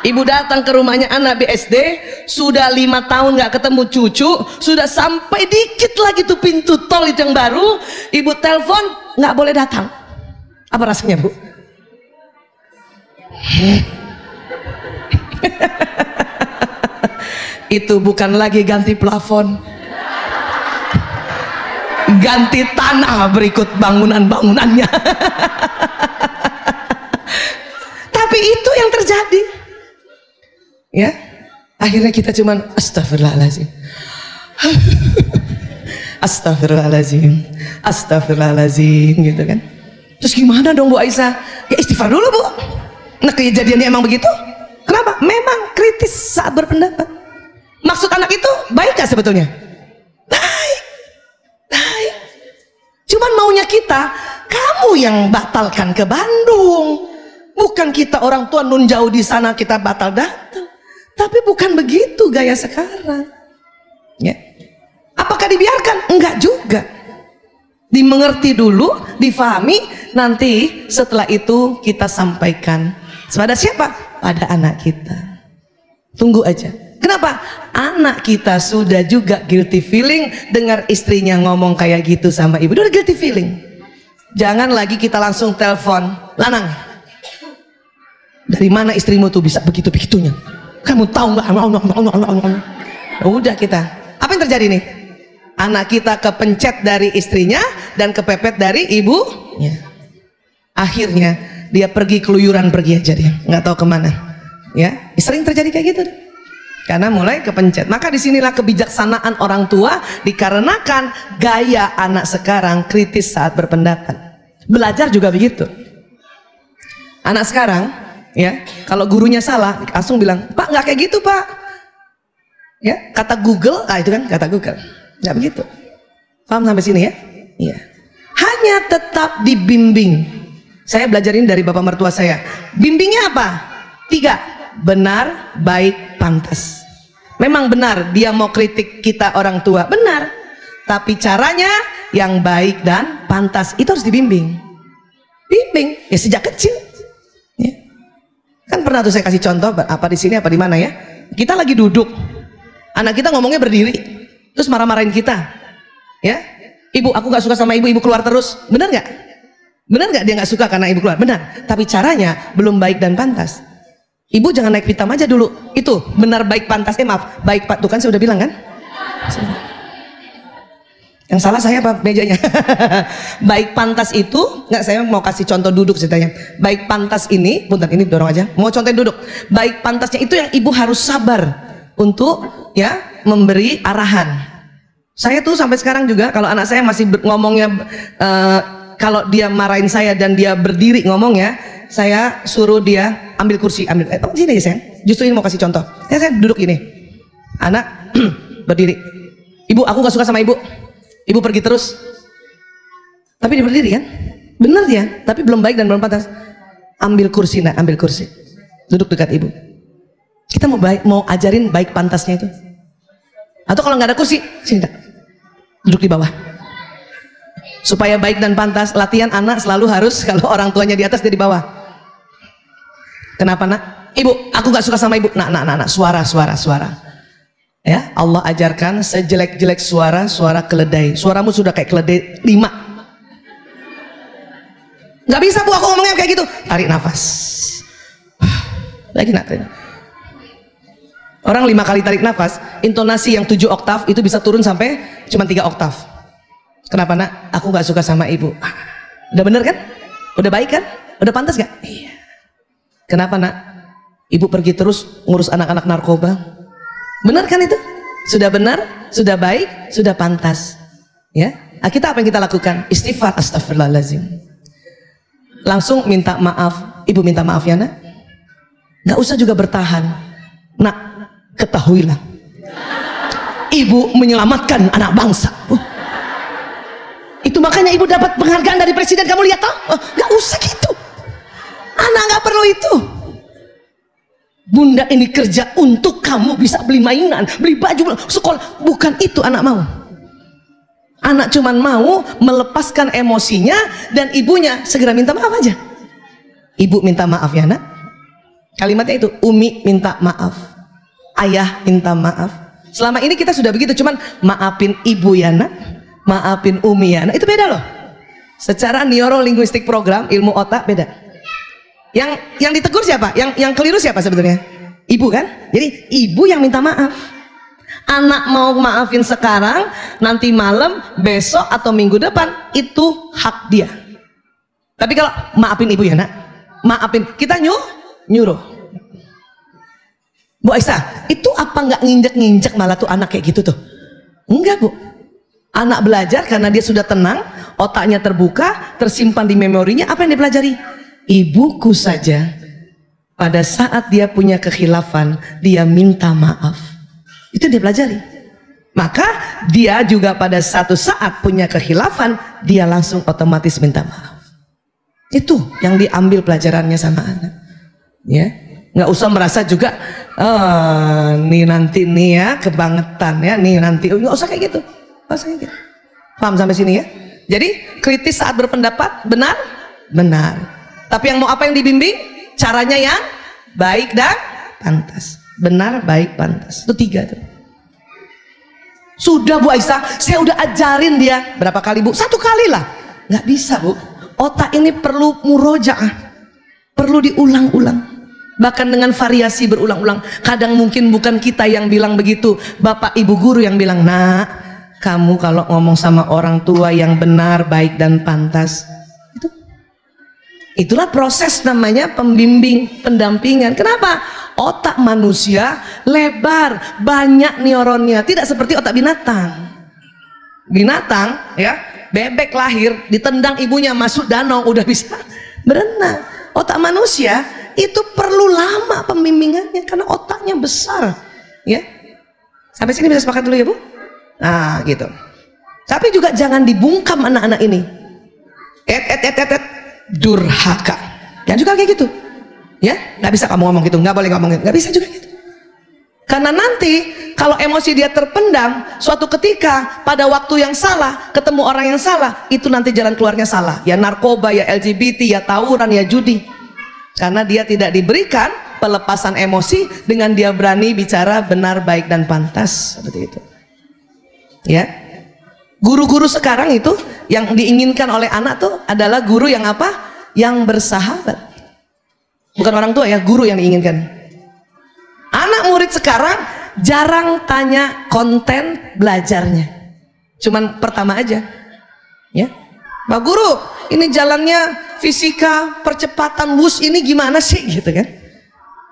Ibu datang ke rumahnya anak BSD, sudah 5 tahun nggak ketemu cucu, sudah sampai dikit lagi tuh pintu tol itu yang baru, ibu telepon nggak boleh datang. Apa rasanya Bu? Itu bukan lagi ganti plafon, ganti tanah berikut bangunan-bangunannya. Tapi itu yang terjadi. Ya, akhirnya kita cuman astagfirullahaladzim. Astagfirullahaladzim, astagfirullahaladzim gitu kan. Terus gimana dong Bu Aisyah? Ya istighfar dulu Bu. Nah kejadiannya emang begitu. Kenapa? Memang kritis saat berpendapat. Maksud anak itu baik gak sebetulnya? Baik, baik. Cuman maunya kita, kamu yang batalkan ke Bandung. Bukan kita orang tua nun jauh di sana kita batal datang. Tapi bukan begitu gaya sekarang. Ya. Apakah dibiarkan? Enggak juga. Dimengerti dulu, difahami, nanti setelah itu kita sampaikan. Pada siapa? Pada anak kita. Tunggu aja. Kenapa? Anak kita sudah juga guilty feeling dengar istrinya ngomong kayak gitu sama ibu. Udah guilty feeling. Jangan lagi kita langsung telepon, Lanang, dari mana istrimu tuh bisa begitu-begitunya? Kamu tahu nggak? Udah kita. Apa yang terjadi nih? Anak kita kepencet dari istrinya dan kepepet dari ibunya. Akhirnya dia pergi keluyuran, pergi aja dia, nggak tahu kemana. Ya, sering terjadi kayak gitu. Karena mulai kepencet. Maka disinilah kebijaksanaan orang tua, dikarenakan gaya anak sekarang kritis saat berpendapat. Belajar juga begitu. Anak sekarang, ya, kalau gurunya salah, langsung bilang, Pak nggak kayak gitu Pak. Ya, kata Google, itu kan kata Google, nggak begitu. Paham sampai sini ya? Iya. Hanya tetap dibimbing. Saya belajarin dari bapak mertua saya. Bimbingnya apa? 3, benar, baik, pantas. Memang benar dia mau kritik kita orang tua, benar. Tapi caranya yang baik dan pantas itu harus dibimbing. Bimbing ya sejak kecil. Ya. Kan pernah tuh saya kasih contoh apa di sini apa di mana ya. Kita lagi duduk, anak kita ngomongnya berdiri, terus marah-marahin kita. Ya, ibu aku nggak suka sama ibu, ibu keluar terus. Benar nggak? Benar nggak dia nggak suka karena ibu keluar? Benar. Tapi caranya belum baik dan pantas. Ibu jangan naik pitam aja dulu. Itu benar baik pantas. Maaf, baik Pak. Tuh kan saya udah bilang kan? Yang salah saya apa mejanya? Baik pantas itu, nggak, saya mau kasih contoh duduk ceritanya. Baik pantas ini, bentar ini dorong aja. Mau contohin duduk. Baik pantasnya itu yang ibu harus sabar untuk ya memberi arahan. Saya tuh sampai sekarang juga kalau anak saya masih ngomongnya kalau dia marahin saya dan dia berdiri ngomongnya, saya suruh dia ambil kursi, ambil sini aja sayang. Justru ini mau kasih contoh. Saya duduk gini, anak berdiri. Ibu, aku gak suka sama ibu. Ibu pergi terus. Tapi dia berdiri kan? Bener dia, tapi belum baik dan belum pantas. Ambil kursi nak, ambil kursi. Duduk dekat ibu. Kita mau ajarin baik pantasnya itu. Atau kalau nggak ada kursi, sini nak. Duduk di bawah. Supaya baik dan pantas, latihan anak selalu harus kalau orang tuanya di atas dia di bawah. Kenapa nak? Ibu, aku gak suka sama ibu. Nak, suara. Ya, Allah ajarkan sejelek-jelek suara keledai. Suaramu sudah kayak keledai 5. Gak bisa Bu, aku ngomongnya kayak gitu. Tarik nafas. Lagi nak, Rena. Orang 5 kali tarik nafas, intonasi yang 7 oktav itu bisa turun sampai cuma 3 oktav. Kenapa nak? Aku gak suka sama ibu. Udah bener kan? Udah baik kan? Udah pantas gak? Iya. Kenapa nak? Ibu pergi terus ngurus anak-anak narkoba. Benar kan itu? Sudah benar, sudah baik, sudah pantas. Ya, kita apa yang kita lakukan? Istighfar, astagfirullahaladzim. Langsung minta maaf. Ibu minta maaf ya nak. Gak usah juga bertahan. Nak, ketahuilah, ibu menyelamatkan anak bangsa. Itu makanya ibu dapat penghargaan dari presiden. Kamu lihat toh? Gak usah gitu. Anak gak perlu itu. Bunda ini kerja untuk kamu bisa beli mainan, beli baju, sekolah. Bukan itu anak mau. Anak cuman mau melepaskan emosinya, dan ibunya segera minta maaf aja. Ibu minta maaf ya nak. Kalimatnya itu, Umi minta maaf, ayah minta maaf. Selama ini kita sudah begitu, cuman maafin ibu ya nak, maafin Umi ya nak. Itu beda loh. Secara neurolinguistik program, ilmu otak beda. Yang ditegur siapa? Yang keliru siapa sebetulnya? Ibu kan? Jadi ibu yang minta maaf. Anak mau maafin sekarang, nanti malam, besok atau minggu depan, itu hak dia. Tapi kalau maafin ibu ya nak, maafin, kita nyuruh. Bu Aisyah, itu apa nggak nginjek-nginjek malah tuh anak kayak gitu tuh? Enggak bu. Anak belajar karena dia sudah tenang, otaknya terbuka, tersimpan di memorinya. Apa yang dia pelajari? Ibuku saja pada saat dia punya kekhilafan, dia minta maaf. Itu dia pelajari. Maka dia juga pada satu saat punya kekhilafan, dia langsung otomatis minta maaf. Itu yang diambil pelajarannya sama anak. Ya, nggak usah merasa juga, nih nanti nih ya kebangetan ya, nih nanti, nggak usah kayak gitu. Nggak usah kayak gitu. Paham sampai sini ya? Jadi kritis saat berpendapat, benar? Benar. Tapi yang mau apa yang dibimbing? Caranya yang baik dan pantas. Benar, baik, pantas. Itu 3 tuh. Sudah Bu Aisyah, saya udah ajarin dia. Berapa kali Bu? 1 kali lah. Nggak bisa Bu. Otak ini perlu murojaah. Perlu diulang-ulang. Bahkan dengan variasi berulang-ulang. Kadang mungkin bukan kita yang bilang begitu. Bapak ibu guru yang bilang, nak, kamu kalau ngomong sama orang tua yang benar, baik, dan pantas. Itulah proses namanya pembimbing, pendampingan. Kenapa? Otak manusia lebar, banyak neuronnya, tidak seperti otak binatang. Binatang ya, bebek lahir ditendang ibunya masuk danau udah bisa berenang. Otak manusia itu perlu lama pembimbingannya karena otaknya besar. Ya. Sampai sini bisa sepakat dulu ya Bu? Nah, gitu. Tapi juga jangan dibungkam anak-anak ini. Durhaka, yang juga kayak gitu ya, nggak bisa kamu ngomong gitu, nggak boleh ngomong gitu, nggak bisa juga gitu. Karena nanti kalau emosi dia terpendam, suatu ketika pada waktu yang salah ketemu orang yang salah, itu nanti jalan keluarnya salah, ya narkoba, ya LGBT, ya tawuran, ya judi. Karena dia tidak diberikan pelepasan emosi dengan dia berani bicara benar, baik, dan pantas, seperti itu ya. Guru-guru sekarang itu yang diinginkan oleh anak tuh adalah guru yang apa? Yang bersahabat. Bukan orang tua ya, guru yang diinginkan. Anak murid sekarang jarang tanya konten belajarnya. Cuman pertama aja. Ya. Pak Guru, ini jalannya fisika, percepatan wus ini gimana sih gitu kan?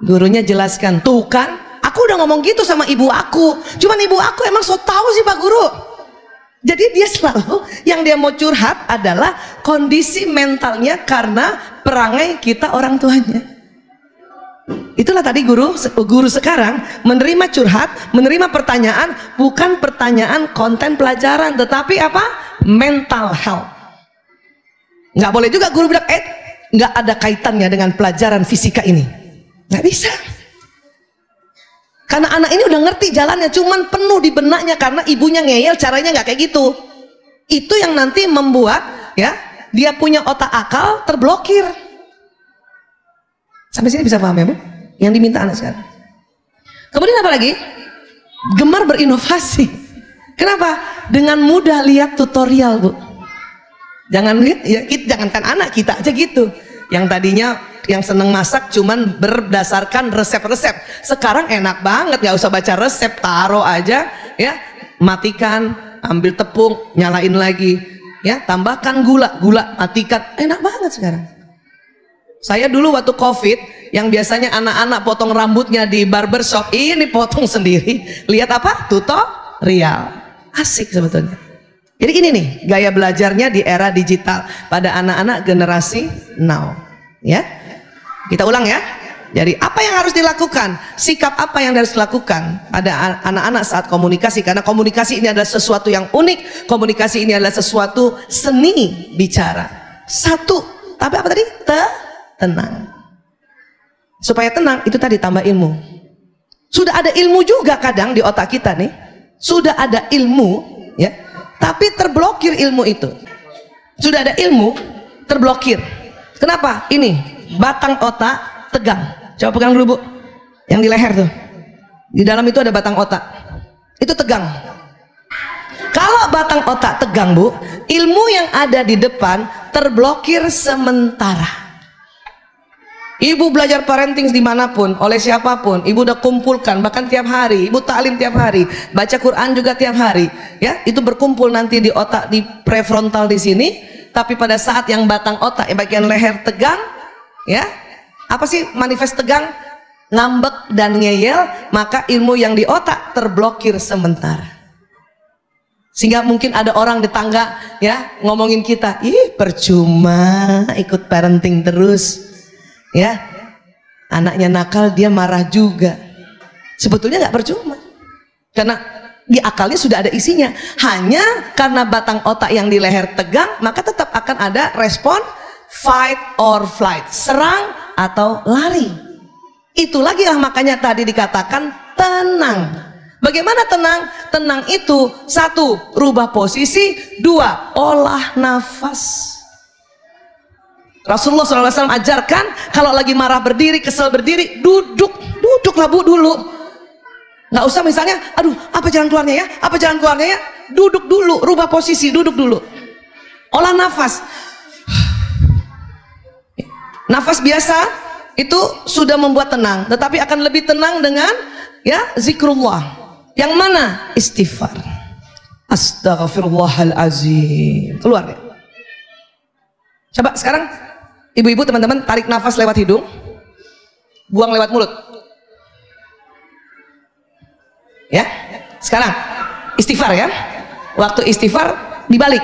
Gurunya jelaskan, tuh kan, aku udah ngomong gitu sama ibu aku. Cuman ibu aku emang so tahu sih Pak Guru. Jadi dia selalu yang dia mau curhat adalah kondisi mentalnya karena perangai kita orang tuanya. Itulah tadi guru sekarang menerima curhat, menerima pertanyaan, bukan pertanyaan konten pelajaran, tetapi apa? Mental health. Nggak boleh juga guru bilang, nggak ada kaitannya dengan pelajaran fisika ini. Nggak bisa. Karena anak ini udah ngerti jalannya, cuman penuh di benaknya karena ibunya ngeyel, caranya nggak kayak gitu. Itu yang nanti membuat ya dia punya otak akal terblokir. Sampai sini bisa paham ya Bu? Yang diminta anak sekarang. Kemudian apa lagi? Gemar berinovasi. Kenapa? Dengan mudah lihat tutorial Bu. Jangan lihat, ya, jangankan anak kita aja gitu. Yang tadinya yang seneng masak cuman berdasarkan resep-resep. Sekarang enak banget, nggak usah baca resep, taruh aja ya, matikan, ambil tepung, nyalain lagi ya, tambahkan gula, matikan, enak banget sekarang. Saya dulu waktu COVID, yang biasanya anak-anak potong rambutnya di barbershop, ini potong sendiri. Lihat apa? Tutorial. Asik sebetulnya. Jadi ini nih gaya belajarnya di era digital pada anak-anak generasi now. Ya, kita ulang ya. Jadi apa yang harus dilakukan? Sikap apa yang harus dilakukan pada anak-anak saat komunikasi? Karena komunikasi ini adalah sesuatu yang unik. Komunikasi ini adalah sesuatu seni bicara. Satu, tapi apa tadi? Tenang. Supaya tenang itu tadi tambah ilmu. Sudah ada ilmu juga kadang di otak kita nih. Sudah ada ilmu ya, tapi terblokir ilmu itu. Sudah ada ilmu terblokir. Kenapa? Ini batang otak tegang. Coba pegang dulu Bu, yang di leher tuh. Di dalam itu ada batang otak. Itu tegang. Kalau batang otak tegang Bu, ilmu yang ada di depan terblokir sementara. Ibu belajar parenting dimanapun, oleh siapapun, ibu udah kumpulkan, bahkan tiap hari, ibu taklim tiap hari, baca Quran juga tiap hari, ya, itu berkumpul nanti di otak, di prefrontal di sini. Tapi pada saat yang batang otak, bagian leher tegang, ya, apa sih manifest tegang? Ngambek dan ngeyel, maka ilmu yang di otak terblokir sementara. Sehingga mungkin ada orang di tangga, ya, ngomongin kita, ih percuma ikut parenting terus. Ya, anaknya nakal dia marah juga. Sebetulnya nggak percuma, karena di akalnya sudah ada isinya. Hanya karena batang otak yang di leher tegang, maka tetap akan ada respon fight or flight, serang atau lari. Itu lagi lah makanya tadi dikatakan tenang. Bagaimana tenang? Tenang itu satu, rubah posisi, dua, olah nafas. Rasulullah SAW ajarkan kalau lagi marah berdiri, kesel berdiri, duduklah Bu dulu. Nggak usah misalnya, aduh apa jalan keluarnya ya, apa jalan keluarnya ya, duduk dulu, rubah posisi, duduk dulu. Olah nafas. Nafas biasa itu sudah membuat tenang, tetapi akan lebih tenang dengan ya zikrullah. Yang mana? Istighfar. Astaghfirullahalazim. Keluar ya. Coba sekarang ibu-ibu teman-teman tarik nafas lewat hidung, buang lewat mulut. Ya, sekarang istighfar ya. Waktu istighfar dibalik,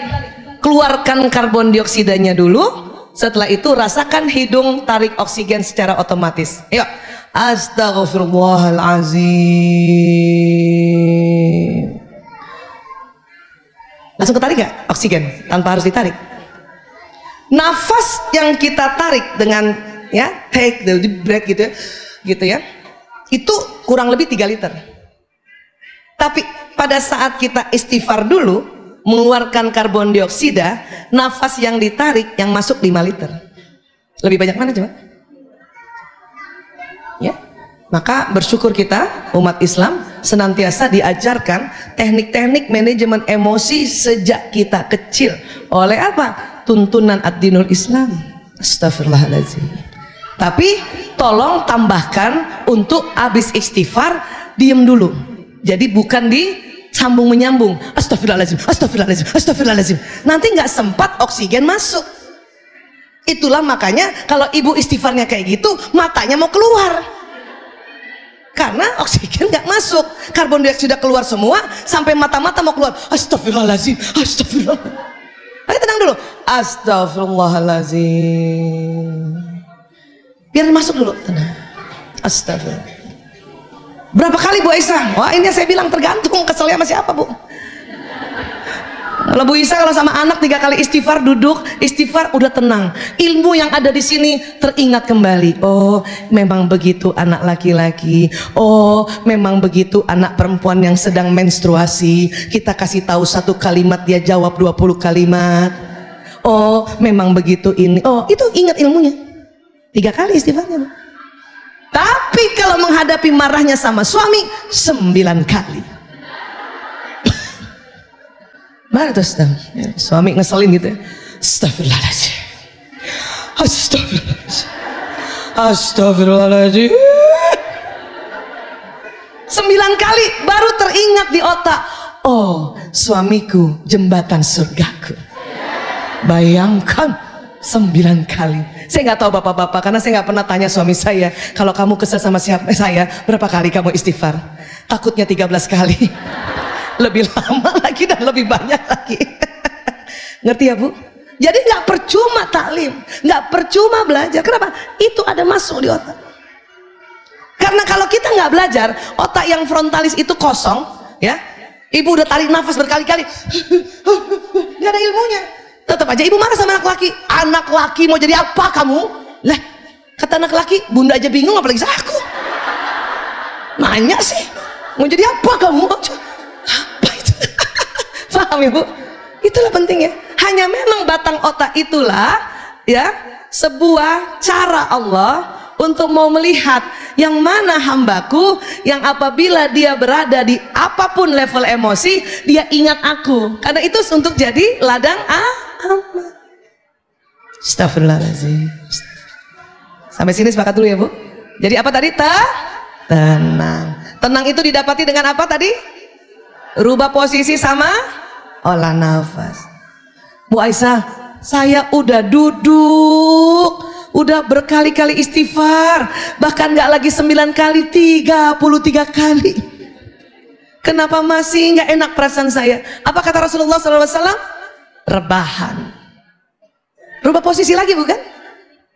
keluarkan karbon dioksidanya dulu. Setelah itu rasakan hidung tarik oksigen secara otomatis. Ayo, astaghfirullahalazim. Langsung ketarik gak oksigen tanpa harus ditarik? Nafas yang kita tarik dengan ya take the breath gitu ya, itu kurang lebih 3 liter. Tapi pada saat kita istighfar dulu mengeluarkan karbon dioksida, nafas yang ditarik yang masuk 5 liter. Lebih banyak mana coba? Ya, maka bersyukur kita umat Islam senantiasa diajarkan teknik-teknik manajemen emosi sejak kita kecil. Oleh apa? Tuntunan ad-dinul Islam. Astagfirullahaladzim. Tapi tolong tambahkan untuk habis istighfar diem dulu. Jadi bukan disambung menyambung. Astagfirullahaladzim, astagfirullahaladzim, astagfirullahaladzim. Nanti nggak sempat oksigen masuk. Itulah makanya kalau ibu istighfarnya kayak gitu, matanya mau keluar. Karena oksigen nggak masuk, karbon dioksida keluar semua, sampai mata-mata mau keluar. Astagfirullahaladzim, astagfirullahaladzim. Ayo tenang dulu. Astagfirullahaladzim. Biar masuk dulu, tenang. Astagfirullah. Berapa kali Bu Aisyah? Wah ini saya bilang tergantung keselnya sama siapa Bu. Kalau Bu Isa kalau sama anak 3 kali istighfar, duduk istighfar udah tenang. Ilmu yang ada di sini teringat kembali. Oh memang begitu anak laki-laki. Oh memang begitu anak perempuan yang sedang menstruasi. Kita kasih tahu 1 kalimat dia jawab 20 kalimat. Oh memang begitu ini. Oh itu ingat ilmunya. 3 kali istighfarnya Bu. Tapi kalau menghadapi marahnya sama suami 9 kali. Mana tuh suami ngeselin gitu ya. Astagfirullahaladzim, astagfirullahaladzim, Astagfirullahaladzim. 9 kali baru teringat di otak. Oh, suamiku jembatan surgaku. Bayangkan 9 kali. Saya nggak tahu bapak-bapak, karena saya nggak pernah tanya suami saya, kalau kamu kesel sama siapa saya, berapa kali kamu istighfar? Takutnya 13 kali. Lebih lama lagi dan lebih banyak lagi. Ngerti ya Bu? Jadi nggak percuma taklim, nggak percuma belajar. Kenapa? Itu ada masuk di otak. Karena kalau kita nggak belajar, otak yang frontalis itu kosong, ya. Ibu udah tarik nafas berkali-kali, nggak ada ilmunya. Tetap aja ibu marah sama anak laki. Anak laki mau jadi apa kamu? Lah, kata anak laki, bunda aja bingung apalagi aku. Nanya sih, mau jadi apa kamu? Apa itu? Paham ya Bu? Itulah pentingnya. Hanya memang batang otak itulah ya sebuah cara Allah untuk mau melihat yang mana hambaku yang apabila dia berada di apapun level emosi dia ingat aku, karena itu untuk jadi ladang amal. Astagfirullahaladzim. Sampai sini sepakat dulu ya Bu. Jadi apa tadi? Tenang. Tenang itu didapati dengan apa tadi? Rubah posisi sama olah nafas. Bu Aisyah, saya udah duduk, udah berkali-kali istighfar, bahkan nggak lagi 9 kali, 33 kali. Kenapa masih nggak enak perasaan saya? Apa kata Rasulullah SAW? Rebahan. Rubah posisi lagi bukan?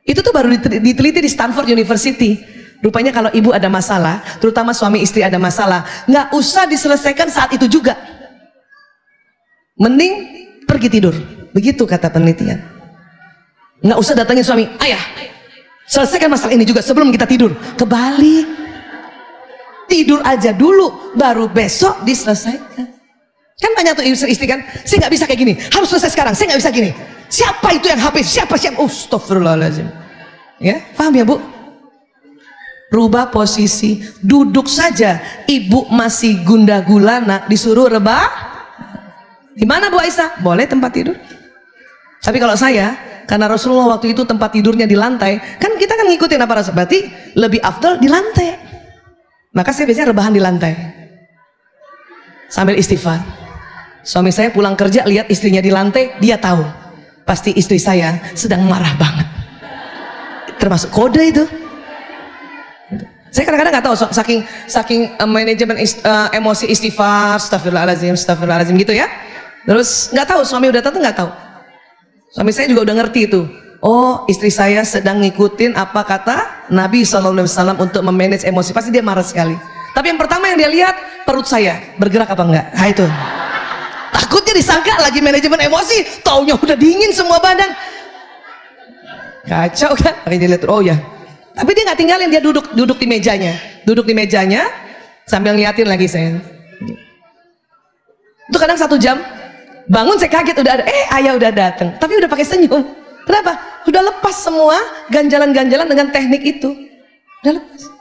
Itu tuh baru diteliti di Stanford University. Rupanya kalau ibu ada masalah, terutama suami istri ada masalah, nggak usah diselesaikan saat itu juga. Mending pergi tidur. Begitu kata penelitian. Nggak usah datangin suami, ayah selesaikan masalah ini juga sebelum kita tidur. Kebalik, tidur aja dulu baru besok diselesaikan. Kan banyak tuh istri kan, saya nggak bisa kayak gini, harus selesai sekarang, saya nggak bisa gini. Siapa itu yang HP? Siapa? Astagfirullahaladzim. Ya, paham ya Bu? Rubah posisi. Duduk saja ibu masih gundah gulana disuruh rebah. Gimana Bu Aisyah? Boleh tempat tidur. Tapi kalau saya, karena Rasulullah waktu itu tempat tidurnya di lantai, kan kita kan ngikutin apa Rasul, berarti lebih afdal di lantai. Maka saya biasanya rebahan di lantai sambil istighfar. Suami saya pulang kerja lihat istrinya di lantai, dia tahu pasti istri saya sedang marah banget. Termasuk kode itu. Saya kadang-kadang nggak tahu, saking manajemen emosi istighfar, astagfirullahaladzim gitu ya. Terus nggak tahu, suami udah tahu nggak tahu. Suami saya juga udah ngerti itu. Oh, istri saya sedang ngikutin apa kata Nabi SAW untuk memanage emosi. Pasti dia marah sekali. Tapi yang pertama yang dia lihat, perut saya bergerak apa enggak. Nah itu. Takutnya disangka lagi manajemen emosi, taunya udah dingin semua badan. Kacau kan? Makanya dia lihat, oh ya. Tapi dia nggak tinggalin, dia duduk di mejanya. Duduk di mejanya sambil ngeliatin lagi saya. Itu kadang 1 jam. Bangun saya kaget udah ada, ayah udah datang, tapi udah pakai senyum. Kenapa? Udah lepas semua ganjalan-ganjalan dengan teknik itu. Udah lepas.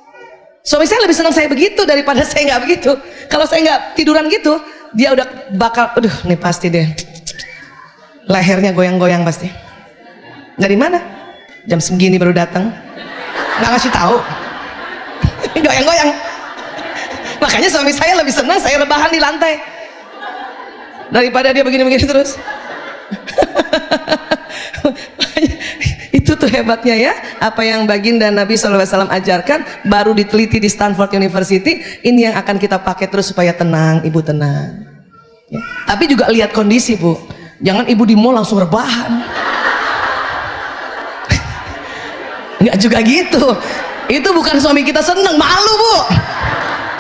Suami saya lebih senang saya begitu daripada saya nggak begitu. Kalau saya nggak tiduran gitu, dia udah bakal, aduh, nih pasti deh, lehernya goyang-goyang pasti. Dari mana? Jam segini baru datang, nggak ngasih tahu, goyang-goyang. Makanya suami saya lebih senang saya rebahan di lantai daripada dia begini-begini terus. Itu tuh hebatnya ya, apa yang baginda Nabi SAW ajarkan baru diteliti di Stanford University. Ini yang akan kita pakai terus supaya tenang, ibu tenang ya. Tapi juga lihat kondisi Bu, jangan ibu di mall langsung rebahan. Nggak juga gitu, itu bukan suami kita seneng, malu Bu.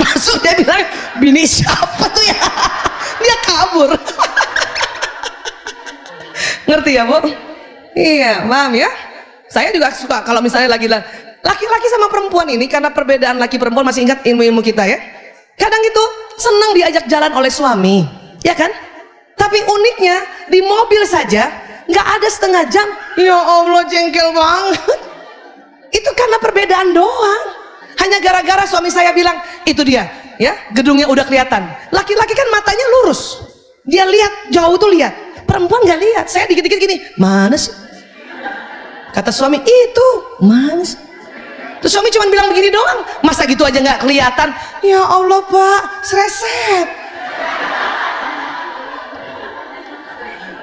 Masuk dia bilang, bini siapa tuh ya? Dia kabur. Ngerti ya Bu? Iya, paham ya? Saya juga suka kalau misalnya laki-laki sama perempuan ini, karena perbedaan laki perempuan, masih ingat ilmu-ilmu kita ya? Kadang itu senang diajak jalan oleh suami, ya kan? Tapi uniknya di mobil saja nggak ada setengah jam, ya Allah jengkel banget. Itu karena perbedaan doang. Hanya gara-gara suami saya bilang, itu dia ya, gedungnya udah kelihatan. Laki-laki kan matanya lurus, dia lihat jauh tuh lihat. Perempuan nggak lihat. Saya dikit-dikit gini, mana sih? Kata suami, itu mana sih? Terus suami cuma bilang begini doang, masa gitu aja nggak kelihatan? Ya Allah Pak, sereset.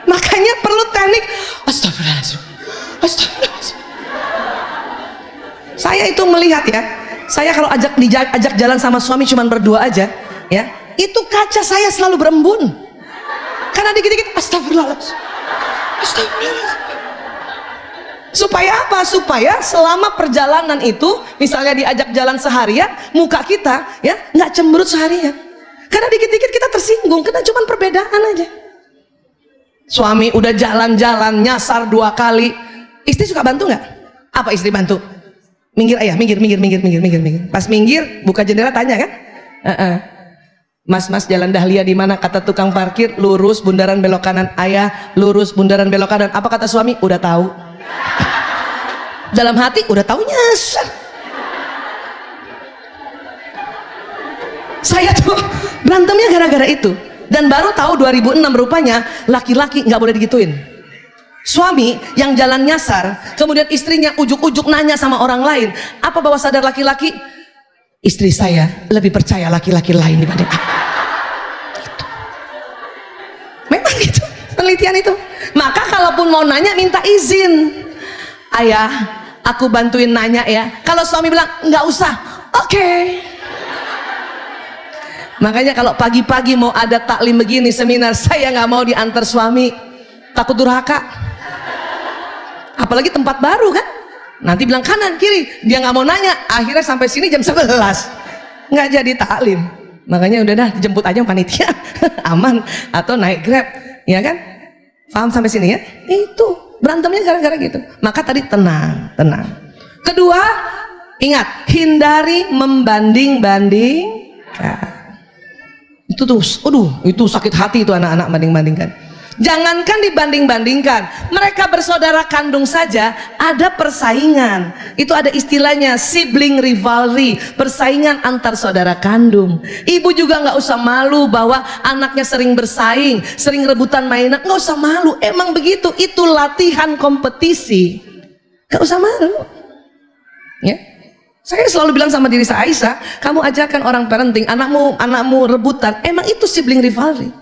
Makanya perlu teknik. Astagfirullahaladzim, astagfirullahaladzim. Saya itu melihat ya, saya kalau ajak jalan sama suami cuma berdua aja, ya, itu kaca saya selalu berembun. Karena dikit-dikit astagfirullahaladzim, astagfirullahaladzim. Supaya apa? Supaya selama perjalanan itu, misalnya diajak jalan seharian, muka kita ya nggak cemberut seharian. Karena dikit-dikit kita tersinggung, karena cuma perbedaan aja. Suami udah jalan-jalan nyasar 2 kali, istri suka bantu nggak? Apa istri bantu? Minggir ayah, minggir. Pas minggir, buka jendela tanya kan? Mas jalan Dahlia di mana? Kata tukang parkir, lurus bundaran belok kanan. Ayah, lurus bundaran belok kanan. Apa kata suami? Udah tahu. Dalam hati udah tahu nyasar. Saya tuh berantemnya gara-gara itu. Dan baru tahu 2006 rupanya laki-laki nggak boleh digituin. Suami yang jalan nyasar, kemudian istrinya ujuk-ujuk nanya sama orang lain, apa bawah sadar laki-laki? Istri saya lebih percaya laki-laki lain dibanding aku. Gitu. Memang gitu penelitian itu. Maka kalaupun mau nanya minta izin. Ayah, aku bantuin nanya ya. Kalau suami bilang nggak usah, oke. Makanya kalau pagi-pagi mau ada taklim begini, seminar, saya nggak mau diantar suami, takut durhaka. Apalagi tempat baru kan, nanti bilang kanan kiri, dia nggak mau nanya, akhirnya sampai sini jam 11 nggak jadi taklim. Makanya udah dah jemput aja panitia aman, atau naik Grab, ya kan? Paham sampai sini ya? Itu berantemnya gara-gara gitu. Maka tadi tenang. Kedua, ingat, hindari membanding-bandingkan. Itu tuh, itu sakit hati itu anak-anak banding-bandingkan. Jangankan dibanding-bandingkan, mereka bersaudara kandung saja ada persaingan. Itu ada istilahnya sibling rivalry, persaingan antar saudara kandung. Ibu juga nggak usah malu bahwa anaknya sering bersaing, sering rebutan mainan, nggak usah malu. Emang begitu, itu latihan kompetisi. Nggak usah malu. Ya. Saya selalu bilang sama diri saya, Aisyah, kamu ajarkan orang parenting, anakmu rebutan, emang itu sibling rivalry.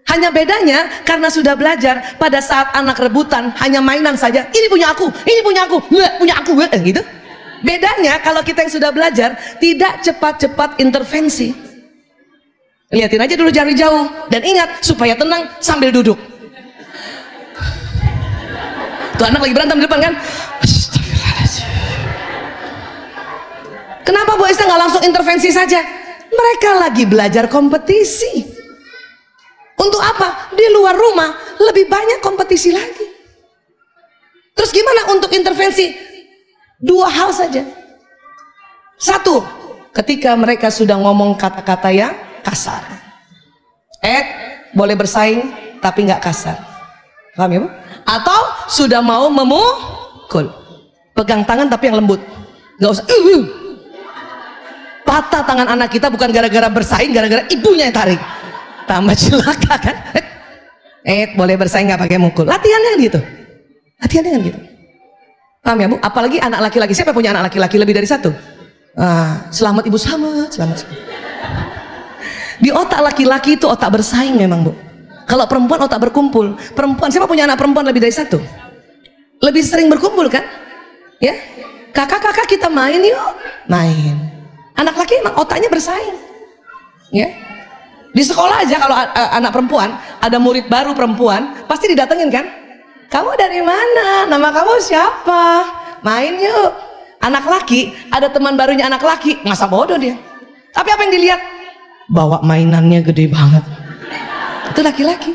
Hanya bedanya karena sudah belajar, pada saat anak rebutan hanya mainan saja, ini punya aku, punya aku, gitu. Bedanya kalau kita yang sudah belajar tidak cepat-cepat intervensi. Lihatin aja dulu dari jauh, dan ingat supaya tenang sambil duduk. Tuh anak lagi berantem di depan kan? Kenapa Bu Aisyah nggak langsung intervensi saja? Mereka lagi belajar kompetisi. Untuk apa? Di luar rumah lebih banyak kompetisi lagi. Terus gimana untuk intervensi? 2 hal saja. 1, ketika mereka sudah ngomong kata-kata yang kasar. Boleh bersaing tapi nggak kasar. Paham ya Bu? Atau sudah mau memukul. Pegang tangan tapi yang lembut. Nggak usah. Patah tangan anak kita bukan gara-gara bersaing, gara-gara ibunya yang tarik. Tambah celaka kan? Boleh bersaing nggak pakai mukul. Latihannya kan gitu. Latihannya kan gitu. Paham ya Bu? Apalagi anak laki-laki. Siapa punya anak laki-laki lebih dari 1? Selamat ibu, selamat. Di otak laki-laki itu otak bersaing memang Bu. Kalau perempuan otak berkumpul. Perempuan, siapa punya anak perempuan lebih dari 1? Lebih sering berkumpul kan? Ya, kakak-kakak kita main yuk, main. Anak laki emang otaknya bersaing. Ya. Di sekolah aja kalau anak perempuan, ada murid baru perempuan, pasti didatengin kan? Kamu dari mana? Nama kamu siapa? Main yuk. Anak laki, ada teman barunya anak laki, masa bodoh dia. Tapi apa yang dilihat? Bawa mainannya gede banget. Itu laki-laki.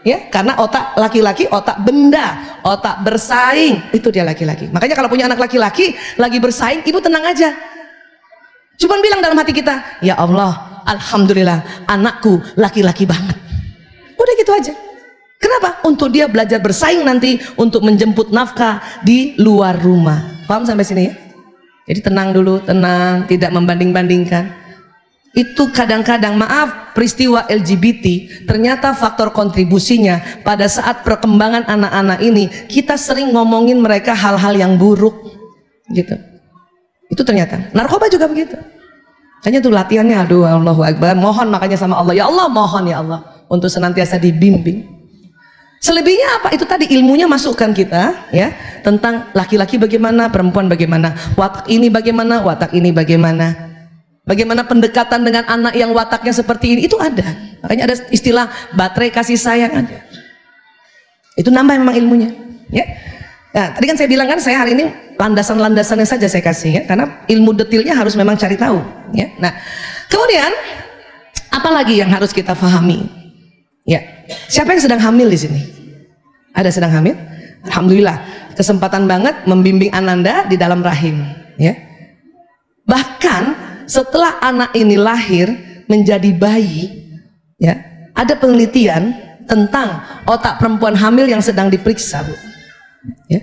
Ya, karena otak laki-laki otak benda, otak bersaing. Itu dia laki-laki. Makanya kalau punya anak laki-laki lagi bersaing, ibu tenang aja. Cuman bilang dalam hati kita, ya Allah, alhamdulillah anakku laki-laki banget. Udah gitu aja. Kenapa? Untuk dia belajar bersaing nanti untuk menjemput nafkah di luar rumah. Paham sampai sini ya? Jadi tenang dulu, tenang, tidak membanding-bandingkan. Itu kadang-kadang, maaf, peristiwa LGBT ternyata faktor kontribusinya pada saat perkembangan anak-anak ini, kita sering ngomongin mereka hal-hal yang buruk gitu. Itu ternyata. Narkoba juga begitu. Hanya tuh latihannya, aduh Allahu Akbar, mohon makanya sama Allah, ya Allah mohon ya Allah untuk senantiasa dibimbing. Selebihnya apa? Itu tadi ilmunya masukkan kita ya, tentang laki-laki bagaimana, perempuan bagaimana, watak ini bagaimana, watak ini bagaimana, bagaimana pendekatan dengan anak yang wataknya seperti ini, itu ada. Makanya ada istilah baterai kasih sayang, ada. Itu nambah memang ilmunya ya. Nah, tadi kan saya bilang kan, saya hari ini landasan-landasannya saja saya kasih ya, karena ilmu detailnya harus memang cari tahu ya. Nah, kemudian apalagi yang harus kita pahami ya? Siapa yang sedang hamil di sini? Ada sedang hamil? Alhamdulillah, kesempatan banget membimbing Ananda di dalam rahim ya. Bahkan setelah anak ini lahir menjadi bayi ya, ada penelitian tentang otak perempuan hamil yang sedang diperiksa, Bu. Ya,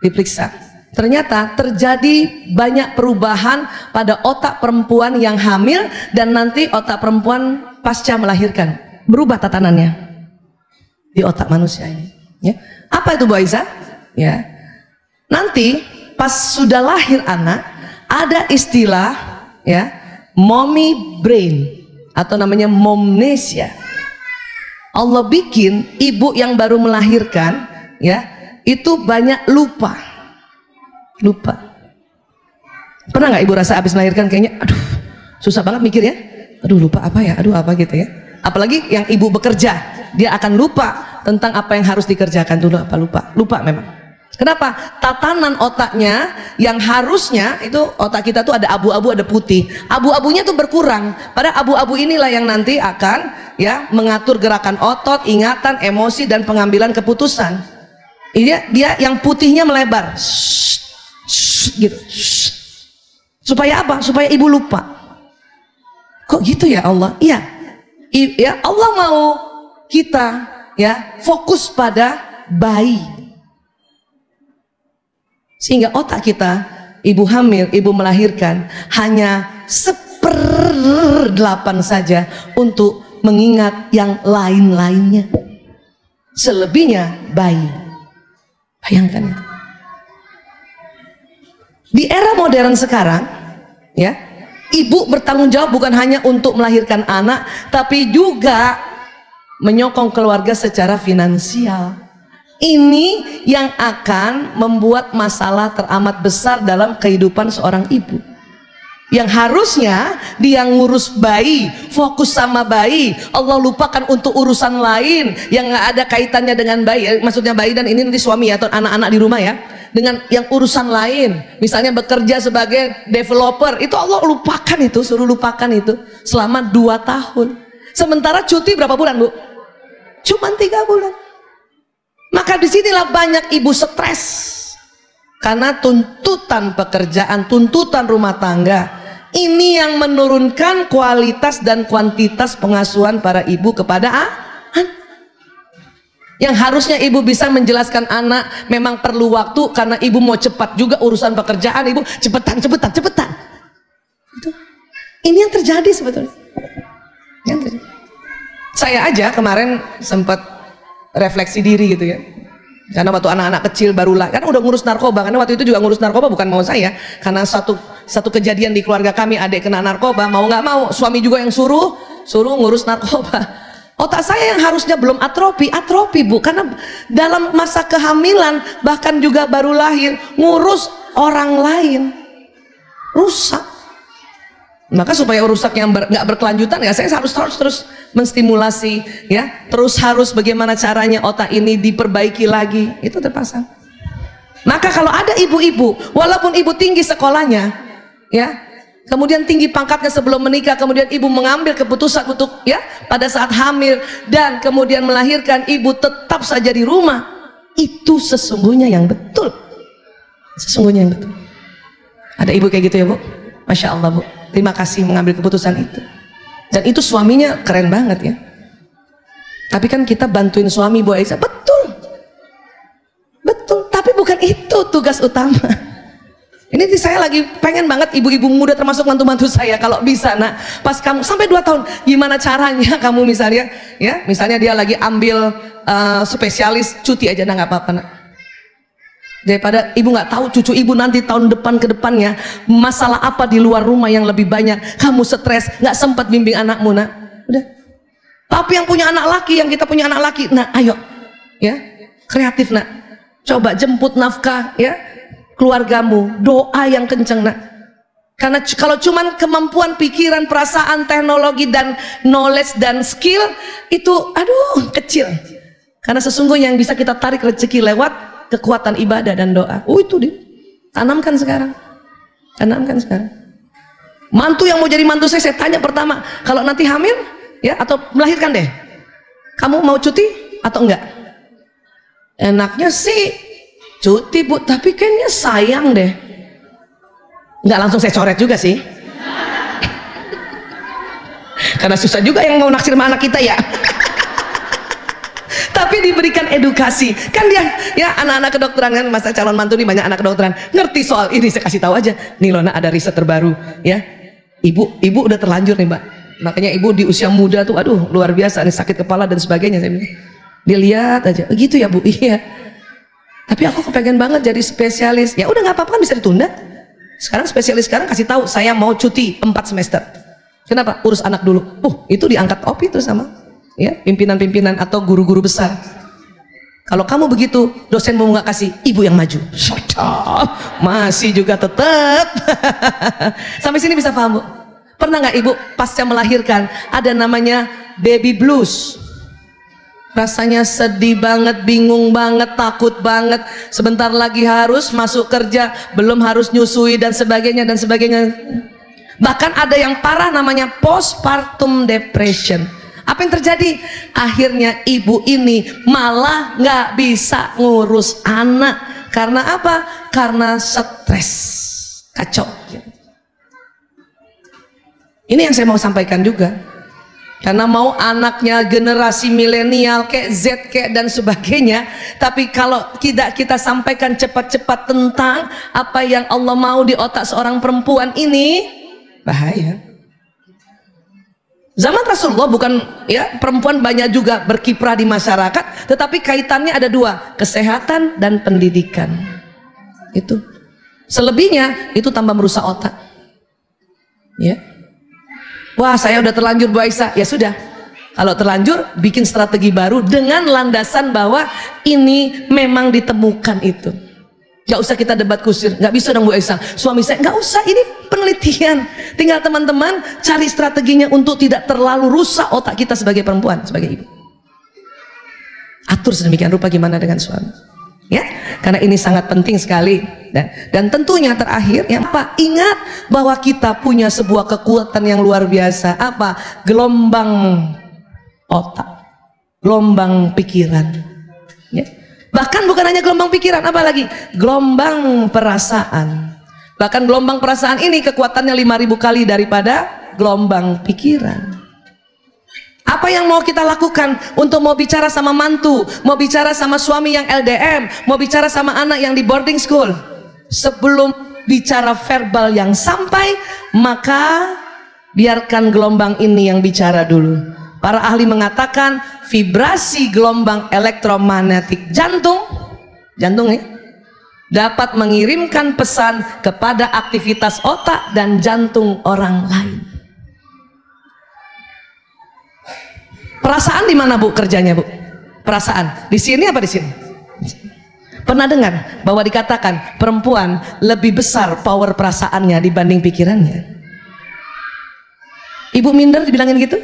diperiksa. Ternyata terjadi banyak perubahan pada otak perempuan yang hamil dan nanti otak perempuan pasca melahirkan. Berubah tatanannya di otak manusia ini. Ya. Apa itu Bu Aisyah? Ya. Nanti pas sudah lahir anak ada istilah ya, mommy brain atau namanya momnesia. Allah bikin ibu yang baru melahirkan ya, itu banyak lupa. Pernah nggak ibu rasa habis melahirkan kayaknya aduh susah banget mikir ya, aduh lupa apa ya, aduh apa gitu ya. Apalagi yang ibu bekerja, dia akan lupa tentang apa yang harus dikerjakan dulu, lupa memang. Kenapa? Tatanan otaknya yang harusnya itu, otak kita tuh ada abu-abu ada putih, abu-abunya tuh berkurang. Pada abu-abu inilah yang nanti akan ya mengatur gerakan otot, ingatan, emosi dan pengambilan keputusan. Dia yang putihnya melebar gitu. Supaya apa? Supaya ibu lupa. Kok gitu ya Allah? Iya ya, Allah mau kita ya fokus pada bayi, sehingga otak kita, ibu hamil, ibu melahirkan hanya 1/8 saja untuk mengingat yang lain-lainnya. Selebihnya bayi. Bayangkan itu. Di era modern sekarang ya, ibu bertanggung jawab bukan hanya untuk melahirkan anak, tapi juga menyokong keluarga secara finansial. Ini yang akan membuat masalah teramat besar dalam kehidupan seorang ibu. Yang harusnya dia ngurus bayi, fokus sama bayi, Allah lupakan untuk urusan lain yang nggak ada kaitannya dengan bayi. Maksudnya bayi dan ini nanti suami atau anak-anak di rumah ya, dengan yang urusan lain, misalnya bekerja sebagai developer, itu Allah lupakan itu, suruh lupakan itu selama 2 tahun. Sementara cuti berapa bulan Bu? Cuma 3 bulan. Maka disinilah banyak ibu stres karena tuntutan pekerjaan, tuntutan rumah tangga. Ini yang menurunkan kualitas dan kuantitas pengasuhan para ibu kepada anak. Yang harusnya ibu bisa menjelaskan anak, memang perlu waktu karena ibu mau cepat juga urusan pekerjaan, ibu cepetan. Itu. Ini yang terjadi sebetulnya. Yang terjadi. Saya aja kemarin sempat refleksi diri gitu ya, karena waktu anak-anak kecil baru lah, kan udah ngurus narkoba, karena waktu itu juga ngurus narkoba bukan mau saya, karena satu kejadian di keluarga kami, adik kena narkoba, mau nggak mau suami juga yang suruh ngurus narkoba. Otak saya yang harusnya belum atrofi Bu, karena dalam masa kehamilan bahkan juga baru lahir ngurus orang lain, rusak. Maka supaya rusak yang nggak berkelanjutan ya, saya harus terus menstimulasi ya, terus harus bagaimana caranya otak ini diperbaiki lagi, itu terpasang. Maka kalau ada ibu-ibu, walaupun ibu tinggi sekolahnya ya, kemudian tinggi pangkatnya sebelum menikah, kemudian ibu mengambil keputusan untuk ya pada saat hamil dan kemudian melahirkan, ibu tetap saja di rumah, itu sesungguhnya yang betul. Sesungguhnya yang betul. Ada ibu kayak gitu ya Bu? Masya Allah Bu, terima kasih mengambil keputusan itu. Dan itu suaminya keren banget ya. Tapi kan kita bantuin suami Bu Aisyah, betul, tapi bukan itu tugas utama. Ini saya lagi pengen banget ibu-ibu muda termasuk mantu-mantu saya, kalau bisa nak, pas kamu sampai 2 tahun, gimana caranya kamu misalnya ya, misalnya dia lagi ambil spesialis cuti aja, nah nggak apa-apa nak. Daripada ibu nggak tahu cucu ibu nanti tahun depan ke depannya masalah apa di luar rumah yang lebih banyak, kamu stres, nggak sempat bimbing anakmu, nak. Udah. Tapi yang punya anak laki, yang kita punya anak laki, nah ayo, ya, kreatif, nak. Coba jemput nafkah, ya, keluargamu, doa yang kenceng, nak. Karena kalau cuman kemampuan pikiran, perasaan, teknologi dan knowledge dan skill itu, aduh, kecil. Karena sesungguhnya yang bisa kita tarik rezeki lewat kekuatan ibadah dan doa. Oh itu dia. Tanamkan sekarang. Tanamkan sekarang. Mantu yang mau jadi mantu saya tanya pertama, kalau nanti hamil, ya, atau melahirkan deh, kamu mau cuti atau enggak? Enaknya sih cuti, Bu, tapi kayaknya sayang deh. Enggak langsung saya coret juga sih. Karena susah juga yang mau naksir sama anak kita, ya. Tapi diberikan edukasi, kan dia, ya, anak-anak kedokteran kan, masa calon mantu nih banyak anak kedokteran ngerti soal ini, saya kasih tahu aja nih loh, nak, ada riset terbaru, ya, ibu udah terlanjur nih, Mbak, makanya ibu di usia muda tuh aduh luar biasa nih, sakit kepala dan sebagainya. Saya bilang, dilihat aja begitu ya, Bu. Iya, tapi aku kepengen banget jadi spesialis. Ya udah, nggak apa-apa, kan bisa ditunda. Sekarang spesialis sekarang kasih tahu saya mau cuti 4 semester. Kenapa? Urus anak dulu. Itu diangkat OPI itu sama, ya, pimpinan-pimpinan atau guru-guru besar. Kalau kamu begitu, dosenmu nggak kasih, ibu yang maju. Masih juga tetap. Sampai sini bisa paham, Bu? Pernah nggak ibu pasca melahirkan ada namanya baby blues? Rasanya sedih banget, bingung banget, takut banget. Sebentar lagi harus masuk kerja, belum harus nyusui dan sebagainya dan sebagainya. Bahkan ada yang parah namanya postpartum depression. Apa yang terjadi? Akhirnya ibu ini malah nggak bisa ngurus anak. Karena apa? Karena stres, kacau. Ini yang saya mau sampaikan juga. Karena mau anaknya generasi milenial kayak Z kayak dan sebagainya, tapi kalau tidak kita sampaikan cepat-cepat tentang apa yang Allah mau di otak seorang perempuan ini, bahaya. Zaman Rasulullah bukan, ya, perempuan banyak juga berkiprah di masyarakat, tetapi kaitannya ada 2, kesehatan dan pendidikan. Itu selebihnya itu tambah merusak otak, ya. Wah, saya udah terlanjur, Bu Aisyah. Ya sudah, kalau terlanjur bikin strategi baru dengan landasan bahwa ini memang ditemukan itu. Gak usah kita debat kusir, gak bisa dong Bu Aisyah, suami saya, gak usah, ini penelitian. Tinggal teman-teman cari strateginya untuk tidak terlalu rusak otak kita sebagai perempuan, sebagai ibu. Atur sedemikian rupa gimana dengan suami, ya, karena ini sangat penting sekali. Dan tentunya terakhir, yang apa? Ingat bahwa kita punya sebuah kekuatan yang luar biasa. Apa? Gelombang otak, gelombang pikiran, ya. Bahkan bukan hanya gelombang pikiran, apalagi gelombang perasaan. Bahkan gelombang perasaan ini kekuatannya 5.000 kali daripada gelombang pikiran. Apa yang mau kita lakukan untuk mau bicara sama mantu, mau bicara sama suami yang LDM, mau bicara sama anak yang di boarding school? Sebelum bicara verbal yang sampai, maka biarkan gelombang ini yang bicara dulu. Para ahli mengatakan vibrasi gelombang elektromagnetik jantung ya, dapat mengirimkan pesan kepada aktivitas otak dan jantung orang lain. Perasaan di mana, Bu, kerjanya, Bu? Perasaan di sini apa di sini? Pernah dengar bahwa dikatakan perempuan lebih besar power perasaannya dibanding pikirannya? Ibu minder dibilangin gitu?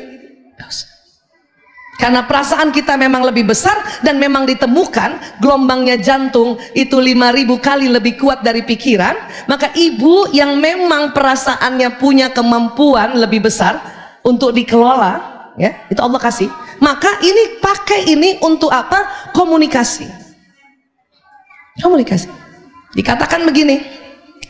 Karena perasaan kita memang lebih besar dan memang ditemukan gelombangnya jantung itu 5.000 kali lebih kuat dari pikiran. Maka ibu yang memang perasaannya punya kemampuan lebih besar untuk dikelola, ya, itu Allah kasih. Maka ini pakai ini untuk apa? Komunikasi. Komunikasi. Dikatakan begini,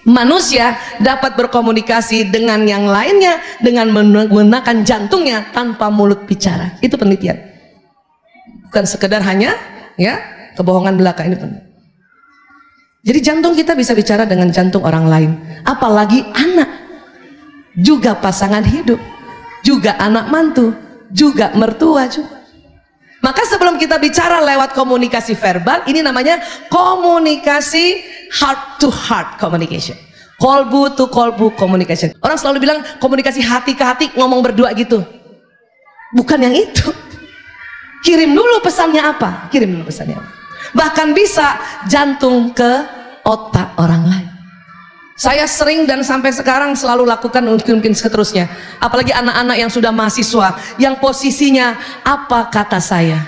manusia dapat berkomunikasi dengan yang lainnya dengan menggunakan jantungnya tanpa mulut bicara. Itu penelitian. Bukan sekedar hanya, ya, kebohongan belaka, ini penting. Jadi jantung kita bisa bicara dengan jantung orang lain, apalagi anak, juga pasangan hidup, juga anak mantu, juga mertua juga. Maka sebelum kita bicara lewat komunikasi verbal, ini namanya komunikasi heart to heart communication. Kolbu to kolbu communication. Orang selalu bilang komunikasi hati ke hati, ngomong berdua gitu. Bukan yang itu. Kirim dulu pesannya apa? Kirim dulu pesannya apa? Bahkan bisa jantung ke otak orang lain. Saya sering dan sampai sekarang selalu lakukan, mungkin seterusnya. Apalagi anak-anak yang sudah mahasiswa, yang posisinya apa kata saya.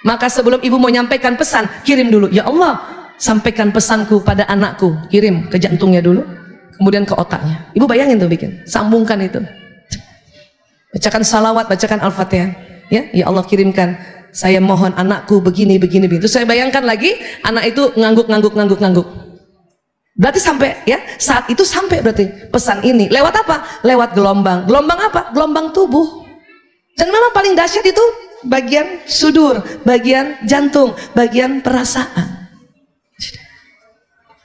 Maka sebelum ibu mau nyampaikan pesan, kirim dulu. Ya Allah, sampaikan pesanku pada anakku. Kirim ke jantungnya dulu, kemudian ke otaknya. Ibu bayangin tuh bikin, sambungkan itu. Bacakan salawat, bacakan Al-Fatihah. Ya Allah kirimkan. Saya mohon anakku begini. Terus saya bayangkan lagi, anak itu ngangguk. Berarti sampai ya, saat itu sampai berarti pesan ini. Lewat apa? Lewat gelombang. Gelombang apa? Gelombang tubuh. Dan memang paling dahsyat itu bagian sudur, bagian jantung, bagian perasaan.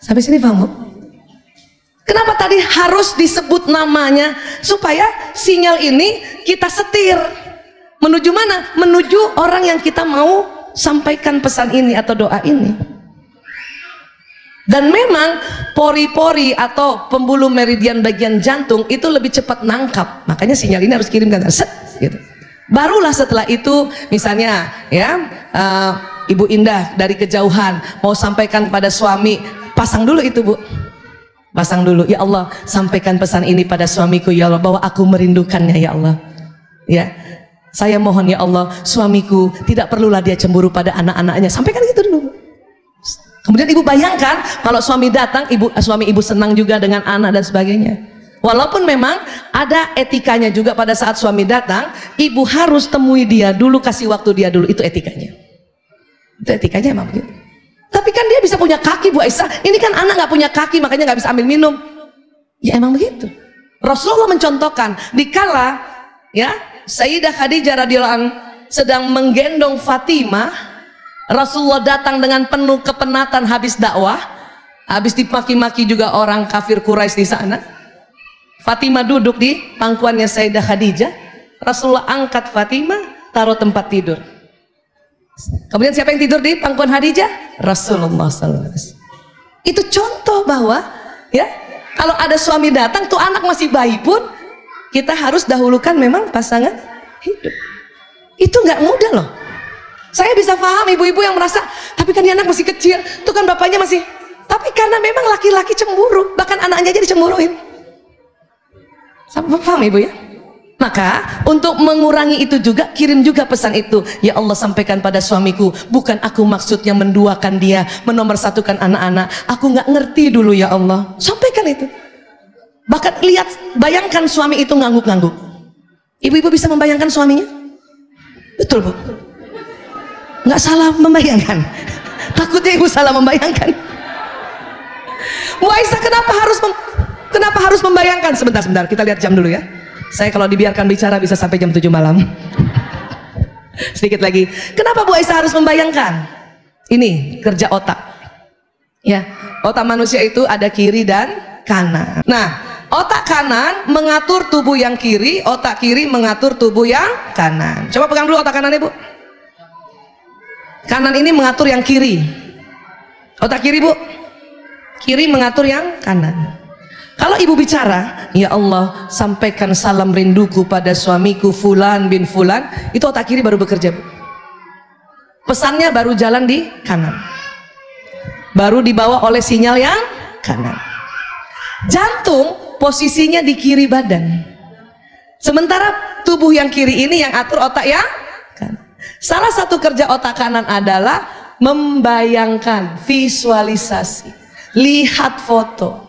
Sampai sini paham, Bu? Kenapa tadi harus disebut namanya? Supaya sinyal ini kita setir. Menuju mana? Menuju orang yang kita mau sampaikan pesan ini atau doa ini. Dan memang pori-pori atau pembuluh meridian bagian jantung itu lebih cepat nangkap. Makanya sinyal ini harus kirimkan set gitu. Barulah setelah itu misalnya ya Ibu Indah dari kejauhan mau sampaikan kepada suami, pasang dulu itu, Bu. Pasang dulu. Ya Allah, sampaikan pesan ini pada suamiku ya Allah, bahwa aku merindukannya ya Allah. Ya. Saya mohon ya Allah, suamiku tidak perlulah dia cemburu pada anak-anaknya. Sampaikan gitu dulu. Kemudian ibu bayangkan kalau suami datang, suami ibu senang juga dengan anak dan sebagainya. Walaupun memang ada etikanya juga pada saat suami datang, ibu harus temui dia dulu, kasih waktu dia dulu, itu etikanya. Itu etikanya emang begitu. Tapi kan dia bisa punya kaki, Bu Aisyah. Ini kan anak nggak punya kaki, makanya nggak bisa ambil minum. Ya emang begitu. Rasulullah mencontohkan, dikala ya Sayyidah Khadijah radhiyallahu anha sedang menggendong Fatimah, Rasulullah datang dengan penuh kepenatan habis dakwah, habis dimaki-maki juga orang kafir Quraisy di sana. Fatimah duduk di pangkuannya Sayyidah Khadijah, Rasulullah angkat Fatimah, taruh tempat tidur. Kemudian siapa yang tidur di pangkuan Khadijah? Rasulullah SAW. Itu contoh bahwa ya kalau ada suami datang tuh anak masih bayi pun kita harus dahulukan memang pasangan hidup. Itu nggak mudah loh. Saya bisa paham ibu-ibu yang merasa, tapi kan dia anak masih kecil, tuh kan bapaknya masih. Tapi karena memang laki-laki cemburu, bahkan anaknya aja dicemburuin. Paham ibu ya? Maka untuk mengurangi itu juga, kirim juga pesan itu. Ya Allah, sampaikan pada suamiku, bukan aku maksudnya menduakan dia, menomorsatukan anak-anak. Aku nggak ngerti dulu ya Allah. Sampaikan itu. Bahkan lihat, bayangkan suami itu ngangguk-ngangguk. Ibu-ibu bisa membayangkan suaminya? Betul, Bu? Nggak salah membayangkan. Takutnya ibu salah membayangkan. Bu Aisyah, kenapa harus membayangkan? Sebentar, kita lihat jam dulu ya. Saya kalau dibiarkan bicara bisa sampai jam 7 malam. Sedikit lagi. Kenapa Bu Aisyah harus membayangkan? Ini kerja otak. Ya, otak manusia itu ada kiri dan kanan. Nah, otak kanan mengatur tubuh yang kiri, otak kiri mengatur tubuh yang kanan. Coba pegang dulu otak kanannya, Bu. Kanan ini mengatur yang kiri. Otak kiri, Bu. Kiri mengatur yang kanan. Kalau ibu bicara, ya Allah, sampaikan salam rinduku pada suamiku Fulan bin Fulan, itu otak kiri baru bekerja, Bu. Pesannya baru jalan di kanan. Baru dibawa oleh sinyal yang kanan. Jantung posisinya di kiri badan. Sementara tubuh yang kiri ini yang atur otak yang kanan. Salah satu kerja otak kanan adalah membayangkan, visualisasi, lihat foto.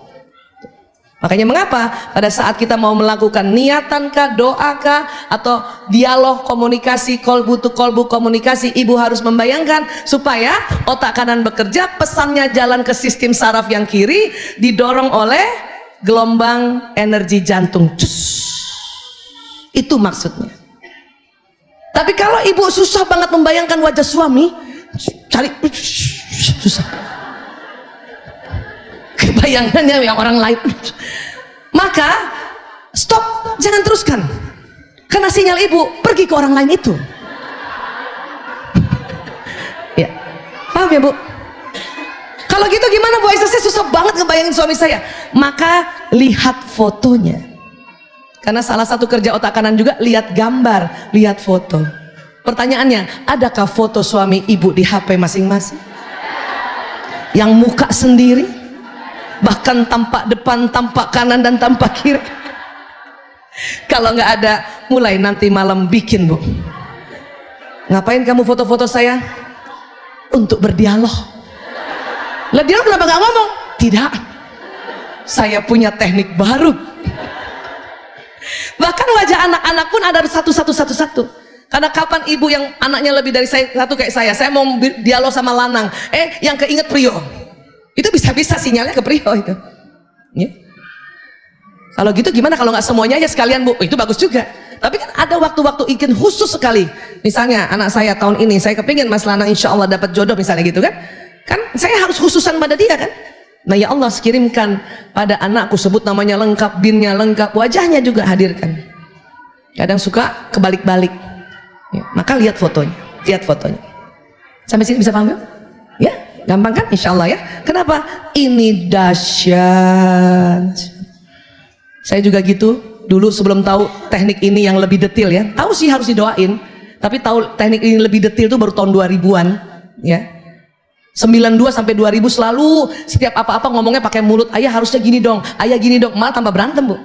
Makanya mengapa pada saat kita mau melakukan niatankah, doakah, atau dialog komunikasi, kolbu to kolbu komunikasi, ibu harus membayangkan supaya otak kanan bekerja, pesannya jalan ke sistem saraf yang kiri, didorong oleh gelombang energi jantung. Itu maksudnya. Tapi kalau ibu susah banget membayangkan wajah suami, cari susah. Bayangannya yang orang lain. Maka stop, jangan teruskan. Karena sinyal ibu pergi ke orang lain itu. ya Bu? Kalau gitu gimana Bu Aisyah? Saya susah banget ngebayangin suami saya. Maka lihat fotonya. Karena salah satu kerja otak kanan juga lihat gambar, lihat foto. Pertanyaannya, adakah foto suami ibu di HP masing-masing? Yang muka sendiri, bahkan tampak depan, tampak kanan, dan tampak kiri. Kalau nggak ada, mulai nanti malam bikin Bu. Ngapain kamu foto-foto saya? Untuk berdialog. Lah dia kenapa nggak ngomong? Tidak, saya punya teknik baru. Bahkan wajah anak-anak pun ada satu. Karena kapan ibu yang anaknya lebih dari satu kayak saya mau dialog sama lanang, yang keinget Prio, itu bisa-bisa sinyalnya ke Prio itu. Ya. Kalau gitu gimana kalau nggak semuanya aja sekalian Bu? Itu bagus juga. Tapi kan ada waktu-waktu ingin khusus sekali. Misalnya anak saya tahun ini, saya kepingin Mas Lanang insya Allah dapat jodoh misalnya gitu kan. Kan saya harus khususan pada dia kan. Nah ya Allah, kirimkan pada anakku, sebut namanya lengkap, binnya lengkap, wajahnya juga hadirkan. Kadang suka kebalik-balik ya, maka lihat fotonya. Sampai sini bisa paham ya? Gampang kan? Insya Allah ya. Kenapa? Ini dahsyat. Saya juga gitu dulu sebelum tahu teknik ini yang lebih detail ya. Tahu sih harus didoain, tapi tahu teknik ini lebih detail itu baru tahun 2000-an ya. 92 sampai 2000 selalu setiap apa-apa ngomongnya pakai mulut. Ayah harusnya gini dong, ayah gini dong, malah tambah berantem Bu.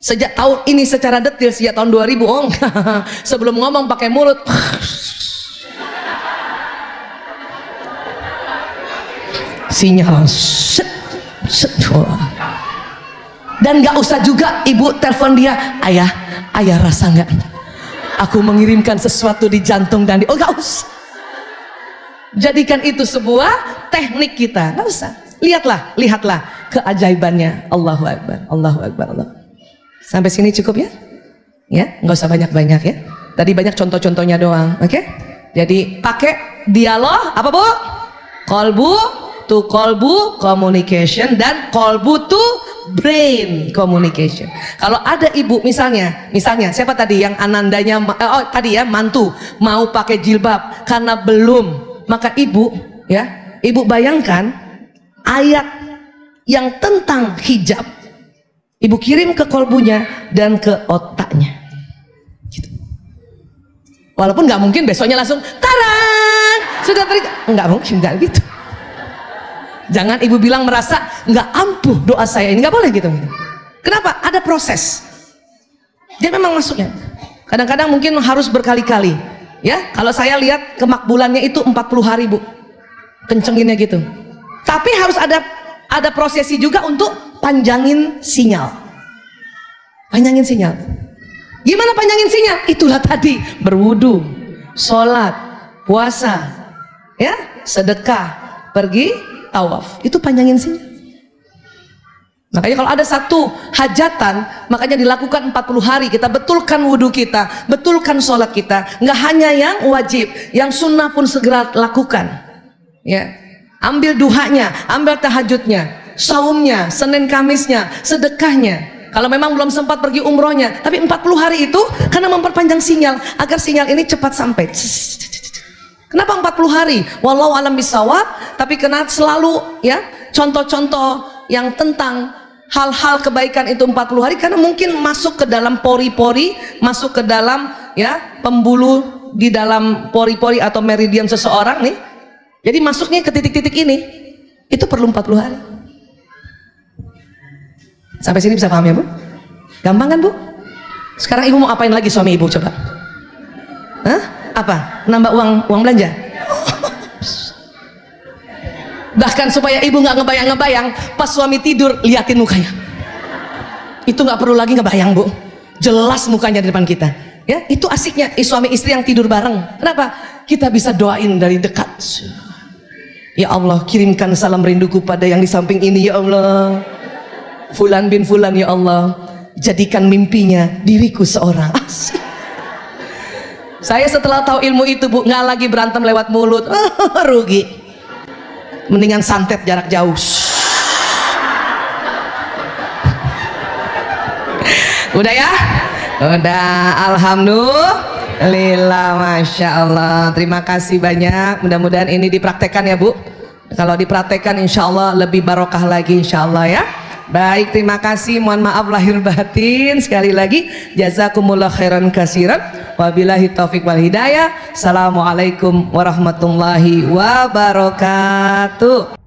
Sejak tahun ini secara detail sejak tahun 2000, sebelum ngomong pakai mulut. Sinyal dan nggak usah juga ibu telepon dia, ayah rasa nggak aku mengirimkan sesuatu di jantung dan di, nggak usah. Jadikan itu sebuah teknik kita, nggak usah. Lihatlah keajaibannya. Allahu Akbar, Allahu Akbar, Allah. Sampai sini cukup ya? Ya, nggak usah banyak-banyak ya. Tadi banyak contoh-contohnya doang, oke? Jadi pakai dialog apa Bu? Kolbu to kolbu communication dan kolbu to brain communication. Kalau ada ibu misalnya siapa tadi yang anandanya tadi ya mantu mau pakai jilbab karena belum. Maka ibu bayangkan ayat yang tentang hijab, ibu kirim ke kolbunya dan ke otaknya. Gitu. Walaupun nggak mungkin besoknya langsung tarang sudah nggak mungkin, nggak gitu. Jangan ibu bilang merasa nggak ampuh doa saya ini, nggak boleh gitu. Kenapa? Ada proses. Dia memang masuknya. Kadang-kadang mungkin harus berkali-kali. Ya, kalau saya lihat kemakbulannya itu 40 hari Bu, kencenginnya gitu. Tapi harus ada prosesi juga untuk panjangin sinyal. Gimana panjangin sinyal? Itulah tadi, berwudu, sholat, puasa, ya, sedekah, pergi tawaf. Itu panjangin sinyal. Makanya kalau ada satu hajatan, makanya dilakukan 40 hari. Kita betulkan wudhu kita, betulkan sholat kita. Nggak hanya yang wajib, yang sunnah pun segera lakukan. Ya, ambil duhanya, ambil tahajudnya, saumnya, Senin Kamisnya, sedekahnya. Kalau memang belum sempat pergi umrohnya, tapi 40 hari itu karena memperpanjang sinyal agar sinyal ini cepat sampai. Kenapa 40 hari? Wallahu alam bisawab. Tapi karena selalu ya contoh-contoh yang tentang hal-hal kebaikan itu 40 hari karena mungkin masuk ke dalam pori-pori, masuk ke dalam ya pembuluh di dalam pori-pori atau meridian seseorang nih. Jadi masuknya ke titik-titik ini itu perlu 40 hari. Sampai sini bisa paham ya Bu? Gampang kan Bu? Sekarang ibu mau apain lagi suami ibu coba? Hah? Apa? Nambah uang belanja? Bahkan supaya ibu nggak ngebayang-ngebayang pas suami tidur liatin mukanya, itu nggak perlu lagi ngebayang Bu, jelas mukanya di depan kita ya. Itu asiknya suami istri yang tidur bareng. Kenapa? Kita bisa doain dari dekat. Ya Allah, kirimkan salam rinduku pada yang di samping ini ya Allah, fulan bin fulan ya Allah, jadikan mimpinya diriku seorang. Asik. Saya setelah tahu ilmu itu Bu, nggak lagi berantem lewat mulut. Rugi. Mendingan santet jarak jauh. Udah ya? Udah, alhamdulillah. Lila, Masya Allah. Terima kasih banyak. Mudah-mudahan ini dipraktekkan ya Bu. Kalau dipraktekkan insya Allah lebih barokah lagi insya Allah ya. Baik, terima kasih. Mohon maaf lahir batin. Sekali lagi, jazakumullah khairan kasiran. Wabillahi taufiq wal hidayah. Assalamualaikum warahmatullahi wabarakatuh.